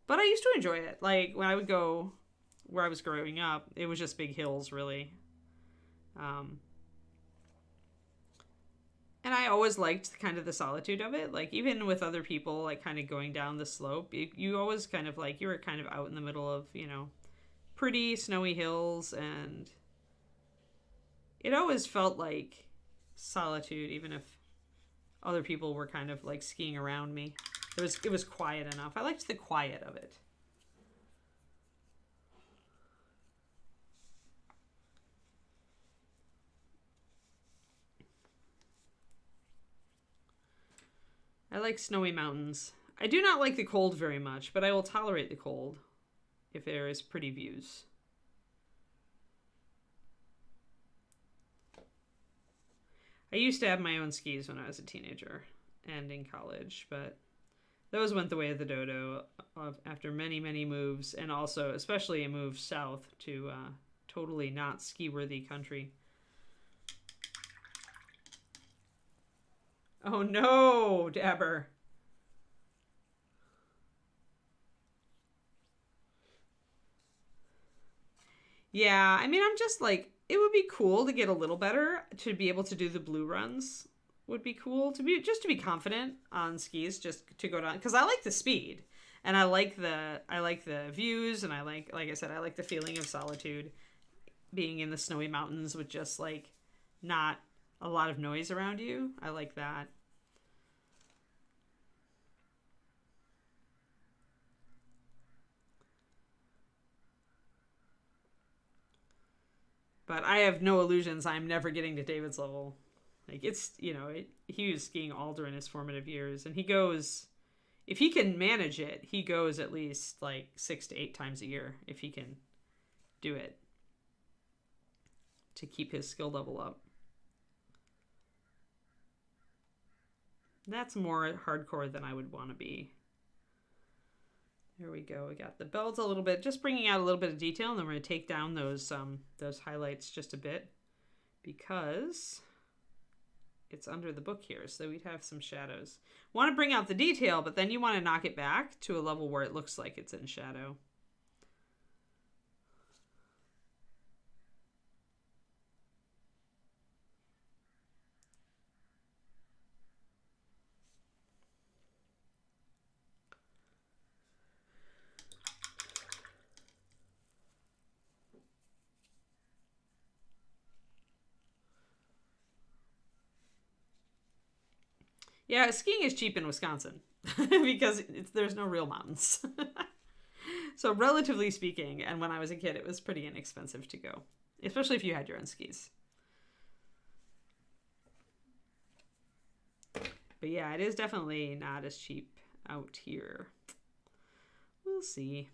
But I used to enjoy it. Like when I would go where I was growing up, it was just big hills, really. And I always liked kind of the solitude of it. Like even with other people, like kind of going down the slope, you always kind of like, you were kind of out in the middle of, pretty snowy hills, and it always felt like solitude, even if other people were kind of like skiing around me. It was quiet enough. I liked the quiet of it. I like snowy mountains. I do not like the cold very much, but I will tolerate the cold if there is pretty views. I used to have my own skis when I was a teenager and in college, but those went the way of the dodo after many, many moves, and also especially a move south to totally not ski-worthy country. Oh no, Dabber. Yeah, I mean, I'm just like, it would be cool to get a little better, to be able to do the blue runs would be cool, to be confident on skis, just to go down, because I like the speed, and I like the views, and like I said, I like the feeling of solitude, being in the snowy mountains with just like not a lot of noise around you. I like that. But I have no illusions. I'm never getting to David's level. Like he was skiing all during his formative years, and he goes, if he can manage it, he goes at least like 6 to 8 times a year if he can do it to keep his skill level up. That's more hardcore than I would want to be. There we go. We got the belts a little bit, just bringing out a little bit of detail, and then we're going to take down those highlights just a bit because it's under the book here, so we'd have some shadows. Want to bring out the detail, but then you want to knock it back to a level where it looks like it's in shadow. Yeah, skiing is cheap in Wisconsin because there's no real mountains. So relatively speaking, and when I was a kid, it was pretty inexpensive to go, especially if you had your own skis. But yeah, it is definitely not as cheap out here. We'll see.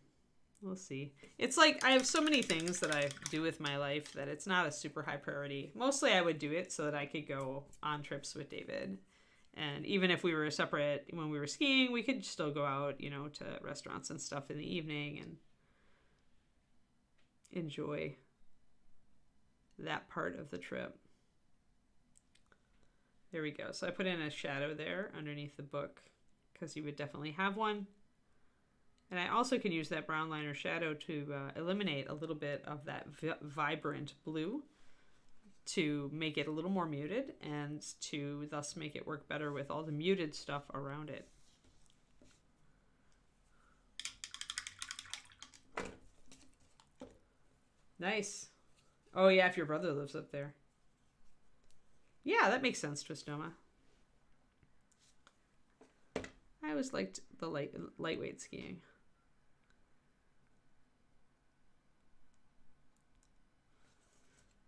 We'll see. It's like I have so many things that I do with my life that it's not a super high priority. Mostly I would do it so that I could go on trips with David. And even if we were separate when we were skiing, we could still go out, to restaurants and stuff in the evening and enjoy that part of the trip. There we go. So I put in a shadow there underneath the book because you would definitely have one. And I also can use that brown liner shadow to eliminate a little bit of that vibrant blue to make it a little more muted and to thus make it work better with all the muted stuff around it. Nice. Oh yeah, if your brother lives up there. Yeah, that makes sense, Twistoma. I always liked the lightweight skiing.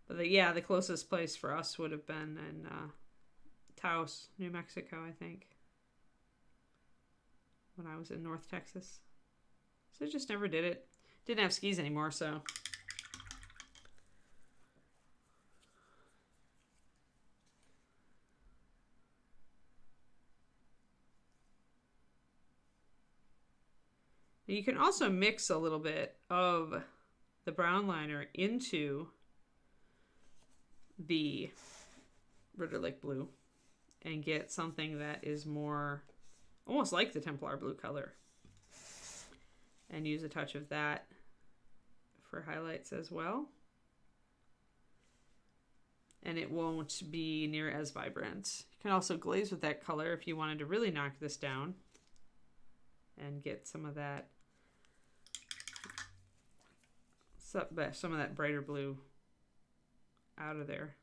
But the closest place for us would have been in Taos, New Mexico, I think, when I was in North Texas. So I just never did it. Didn't have skis anymore, so. You can also mix a little bit of the brown liner into the Verdigris blue and get something that is more almost like the Templar blue color. And use a touch of that for highlights as well. And it won't be near as vibrant. You can also glaze with that color if you wanted to really knock this down and get some of that brighter blue out of there.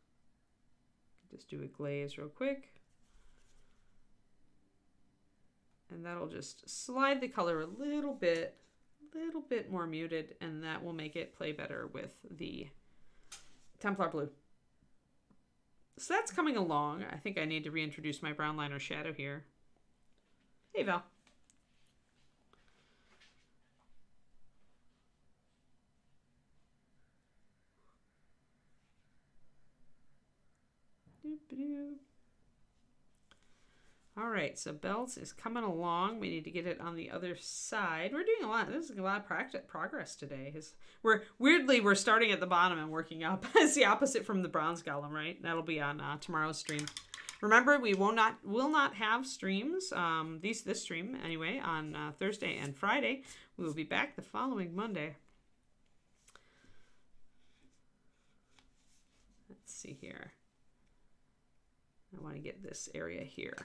Just do a glaze real quick. And that'll just slide the color a little bit more muted, and that will make it play better with the Templar blue. So that's coming along. I think I need to reintroduce my brown liner shadow here. Hey, Val. All right, so Bells is coming along. We need to get it on the other side. We're doing a lot. This is a lot of progress today. We're starting at the bottom and working up. It's the opposite from the bronze golem, right? That'll be on tomorrow's stream. Remember, we will not have streams. This stream anyway on Thursday and Friday. We will be back the following Monday. Let's see here. I want to get this area here.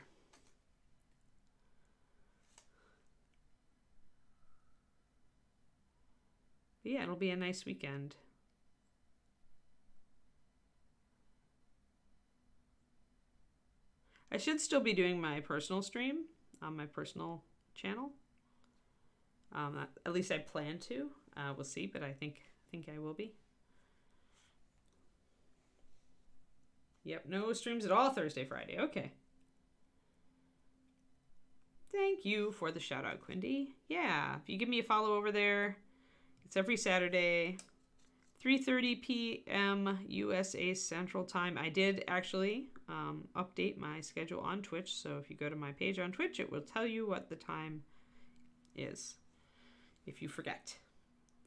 But yeah, it'll be a nice weekend. I should still be doing my personal stream on my personal channel. At least I plan to. We'll see, but I think I will be. Yep, no streams at all Thursday, Friday. Okay. Thank you for the shout out, Quindy. Yeah, if you give me a follow over there, it's every Saturday, 3:30 p.m. USA Central Time. I did actually update my schedule on Twitch, so if you go to my page on Twitch, it will tell you what the time is, if you forget.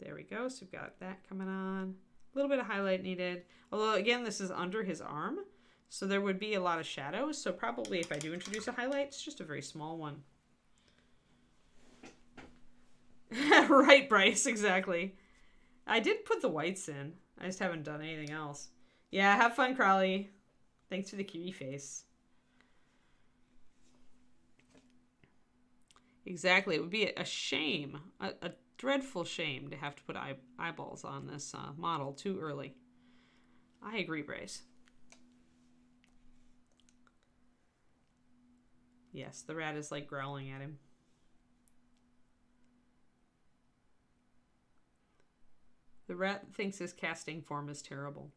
There we go. So we've got that coming on. A little bit of highlight needed. Although, again, this is under his arm, so there would be a lot of shadows. So probably if I do introduce a highlight, it's just a very small one. Right, Bryce, exactly. I did put the whites in. I just haven't done anything else. Yeah, have fun, Crowley. Thanks for the cutie face. Exactly. It would be a shame, a dreadful shame to have to put eyeballs on this model too early. I agree, Bryce. Yes, the rat is like growling at him. The rat thinks his casting form is terrible.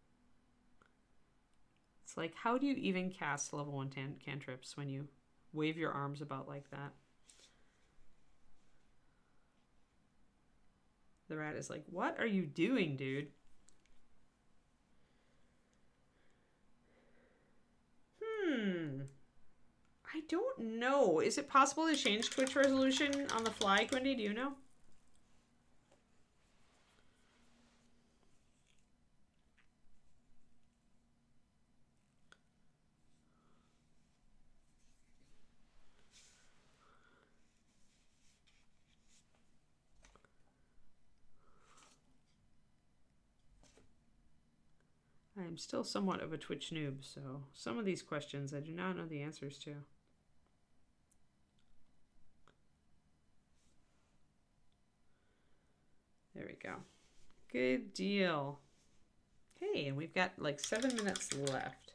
It's like, how do you even cast level 1 cantrips when you wave your arms about like that? The rat is like, what are you doing, dude? I don't know. Is it possible to change Twitch resolution on the fly, Quindy? Do you know? I am still somewhat of a Twitch noob, so some of these questions I do not know the answers to. There we go. Good deal. Hey, and we've got like 7 minutes left.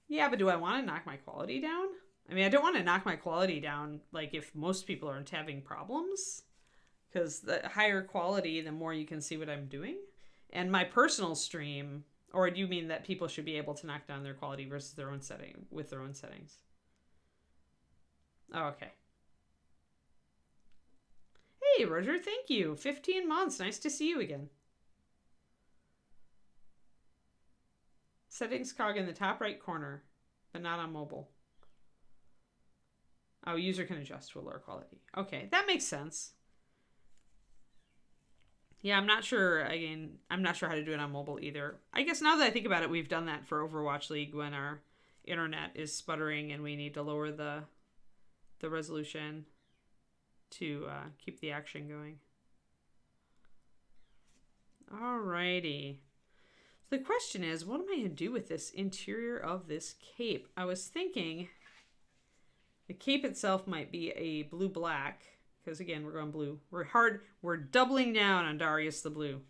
Yeah, but do I want to knock my quality down? I mean, I don't want to knock my quality down like if most people aren't having problems. Because the higher quality, the more you can see what I'm doing. And my personal stream, or do you mean that people should be able to knock down their quality versus their own setting with their own settings? Oh, okay. Hey, Roger, thank you. 15 months. Nice to see you again. Settings cog in the top right corner, but not on mobile. Oh, user can adjust to a lower quality. Okay, that makes sense. Yeah, I'm not sure. Again, I'm not sure how to do it on mobile either. I guess now that I think about it, we've done that for Overwatch League when our internet is sputtering and we need to lower the resolution to keep the action going. Alrighty. So the question is, what am I going to do with this interior of this cape? I was thinking the cape itself might be a blue-black, because again, we're going blue. We're doubling down on Darius the blue.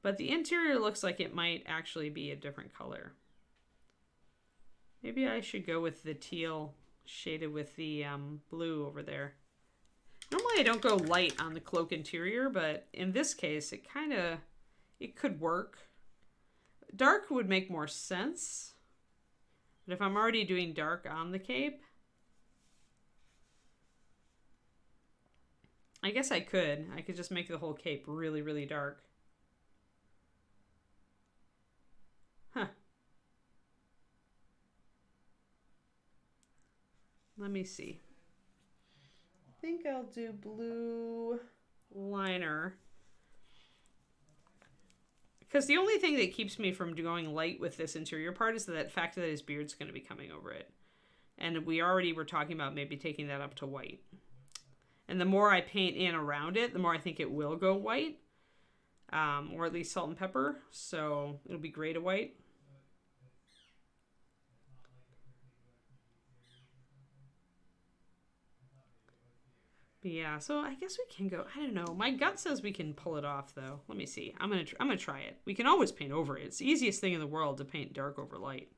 But the interior looks like it might actually be a different color. Maybe I should go with the teal shaded with the blue over there. Normally I don't go light on the cloak interior, but in this case it could work. Dark would make more sense. But if I'm already doing dark on the cape, I guess I could just make the whole cape really, really dark. Huh. Let me see. I think I'll do blue liner. Because the only thing that keeps me from going light with this interior part is that fact that his beard's going to be coming over it. And we already were talking about maybe taking that up to white. And the more I paint in around it, the more I think it will go white. Or at least salt and pepper. So it'll be gray to white. But yeah, so I guess we can go. I don't know. My gut says we can pull it off, though. Let me see. I'm gonna try it. We can always paint over it. It's the easiest thing in the world to paint dark over light.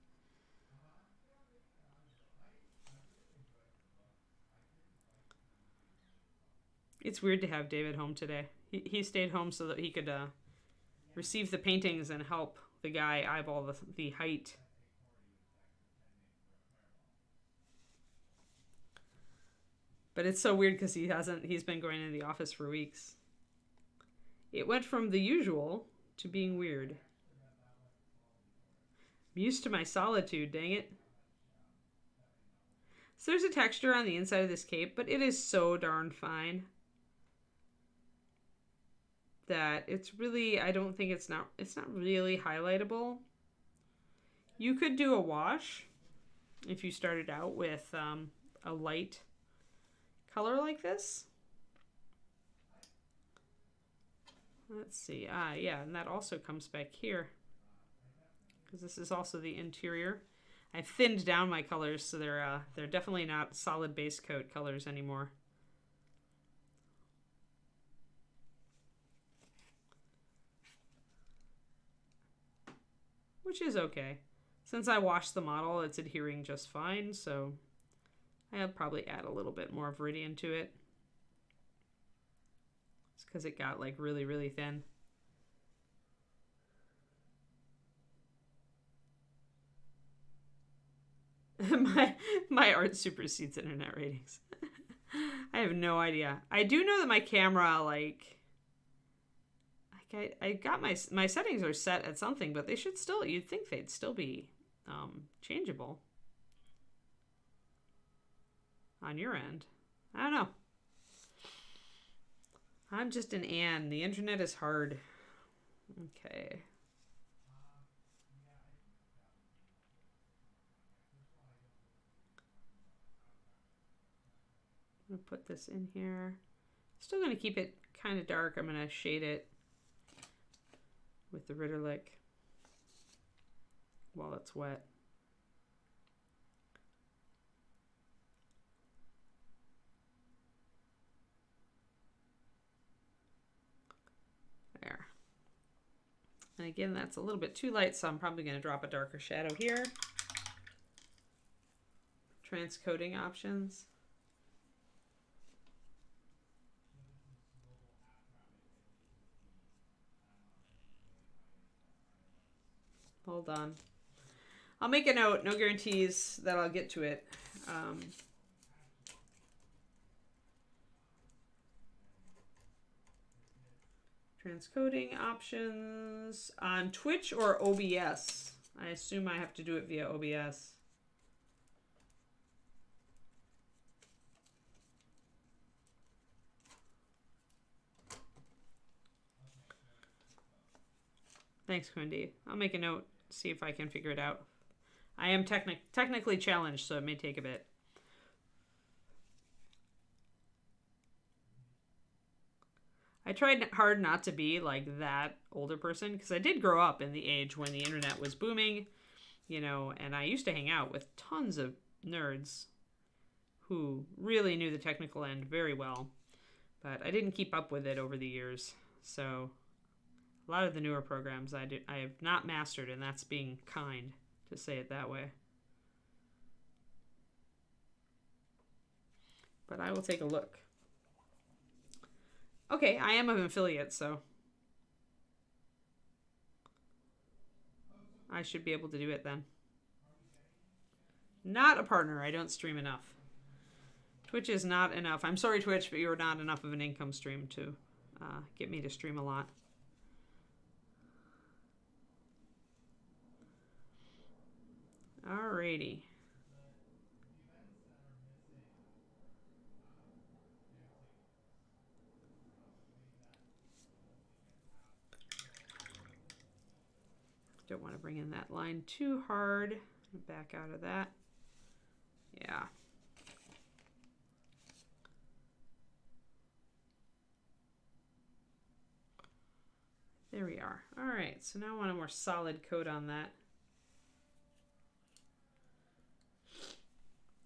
It's weird to have David home today. He stayed home so that he could receive the paintings and help the guy eyeball the height. But it's so weird because he's been going into the office for weeks. It went from the usual to being weird. I'm used to my solitude, dang it. So there's a texture on the inside of this cape, but it is so darn fine that it's really, I don't think it's not really highlightable. You could do a wash if you started out with a light color like this. Let's see. Yeah, and that also comes back here because this is also the interior. I've thinned down my colors so they're definitely not solid base coat colors anymore. Which is okay. Since I washed the model, it's adhering just fine, so I'll probably add a little bit more Viridian to it. It's because it got like really, really thin. my art supersedes internet ratings. I have no idea. I do know that my camera, I got my settings are set at something, but they should still, you'd think they'd still be changeable on your end. I don't know. I'm just an Ann. The internet is hard. Okay. I'm going to put this in here. Still going to keep it kind of dark. I'm going to shade it with the Ritterlick while it's wet. There. And again, that's a little bit too light, so I'm probably going to drop a darker shadow here. Transcoding options. Hold on. I'll make a note. No guarantees that I'll get to it. Transcoding options on Twitch or OBS. I assume I have to do it via OBS. Thanks, Quindy. I'll make a note, see if I can figure it out. I am technically challenged, so it may take a bit. I tried hard not to be like that older person, because I did grow up in the age when the internet was booming, you know, and I used to hang out with tons of nerds who really knew the technical end very well, but I didn't keep up with it over the years. So a lot of the newer programs I have not mastered, and that's being kind to say it that way. But I will take a look. Okay, I am an affiliate, so I should be able to do it then. Not a partner. I don't stream enough. Twitch is not enough. I'm sorry, Twitch, but you're not enough of an income stream to get me to stream a lot. Alrighty. Don't want to bring in that line too hard. Back out of that. Yeah. There we are. All right, so now I want a more solid coat on that.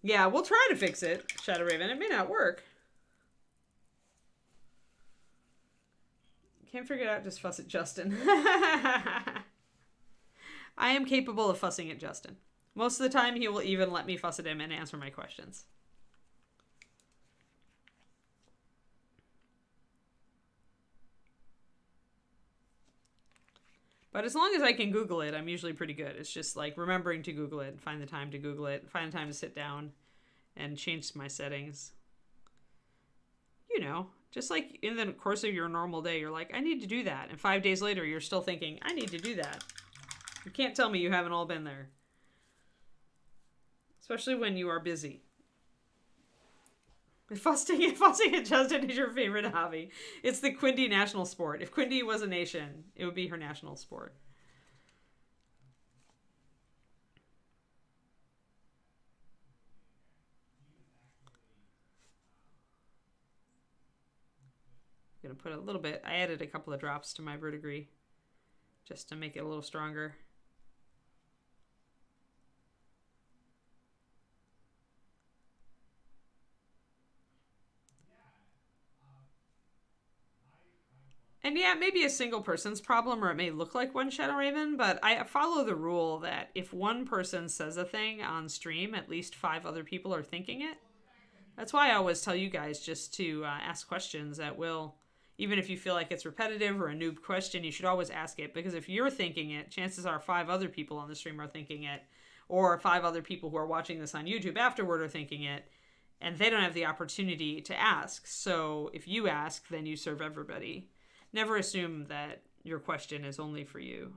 Yeah, we'll try to fix it, Shadow Raven. It may not work. Can't figure it out, just fuss at Justin. I am capable of fussing at Justin. Most of the time, he will even let me fuss at him and answer my questions. But as long as I can Google it, I'm usually pretty good. It's just like remembering to Google it, find the time to Google it, find the time to sit down and change my settings. You know, just like in the course of your normal day, you're like, I need to do that. And 5 days later, you're still thinking, I need to do that. You can't tell me you haven't all been there. Especially when you are busy. Fussing at Justin is your favorite hobby. It's the Quindy national sport. If Quindy was a nation, it would be her national sport. I'm going to put a little bit, I added a couple of drops to my Verdigris just to make it a little stronger. And yeah, maybe a single person's problem, or it may look like one Shadow Raven, but I follow the rule that if one person says a thing on stream, at least 5 other people are thinking it. That's why I always tell you guys just to ask questions at will. Even if you feel like it's repetitive or a noob question, you should always ask it, because if you're thinking it, chances are 5 other people on the stream are thinking it, or 5 other people who are watching this on YouTube afterward are thinking it, and they don't have the opportunity to ask. So if you ask, then you serve everybody. Never assume that your question is only for you.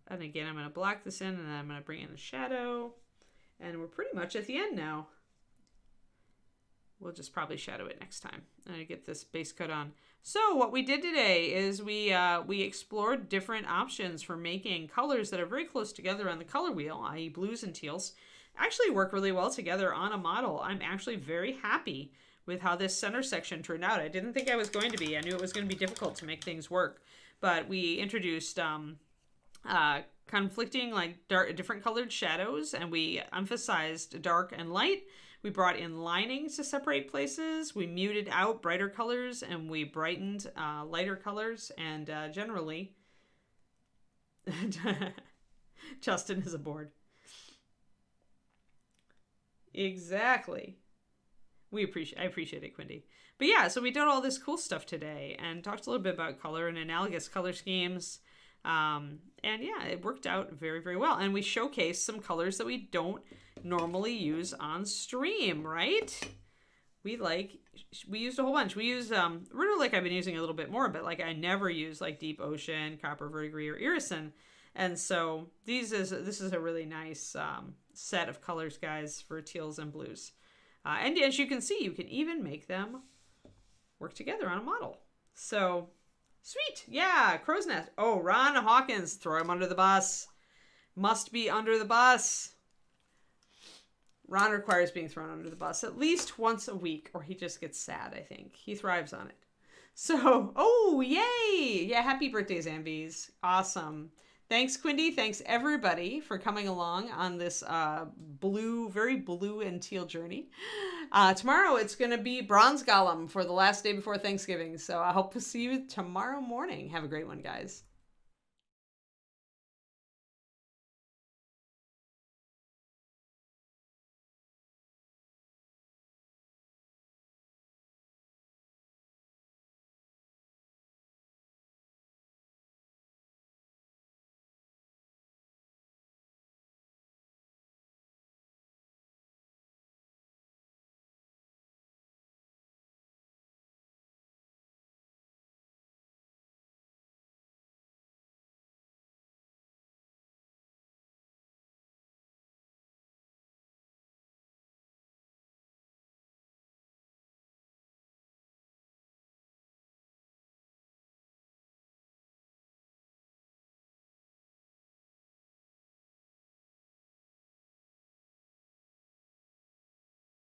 And again, I'm going to block this in, and then I'm going to bring in a shadow. And we're pretty much at the end now. We'll just probably shadow it next time. I'm going to get this base coat on. So what we did today is we explored different options for making colors that are very close together on the color wheel, i.e. blues and teals. Actually work really well together on a model. I'm actually very happy with how this center section turned out. I didn't think I was going to be. I knew it was going to be difficult to make things work. But we introduced conflicting, like different colored shadows, and we emphasized dark and light. We brought in linings to separate places. We muted out brighter colors, and we brightened lighter colors. And generally, Justin is aboard. Exactly. I appreciate it, Quindy. But yeah, so we did all this cool stuff today and talked a little bit about color and analogous color schemes. And yeah, it worked out very, very well. And we showcased some colors that we don't normally use on stream, right? We used a whole bunch. We used really, like I've been using a little bit more, but like I never use like Deep Ocean, Copper Verdigris, or Irison. And so this is a really nice set of colors, guys, for teals and blues. And as you can see, you can even make them work together on a model. So, sweet. Yeah, crow's nest. Oh, Ron Hawkins, throw him under the bus. Must be under the bus. Ron requires being thrown under the bus at least once a week, or he just gets sad, I think. He thrives on it. So, oh, yay! Yeah, happy birthday, Zambies. Awesome. Thanks, Quindy. Thanks, everybody, for coming along on this very blue and teal journey. Tomorrow, it's going to be Bronze Golem for the last day before Thanksgiving. So I hope to see you tomorrow morning. Have a great one, guys.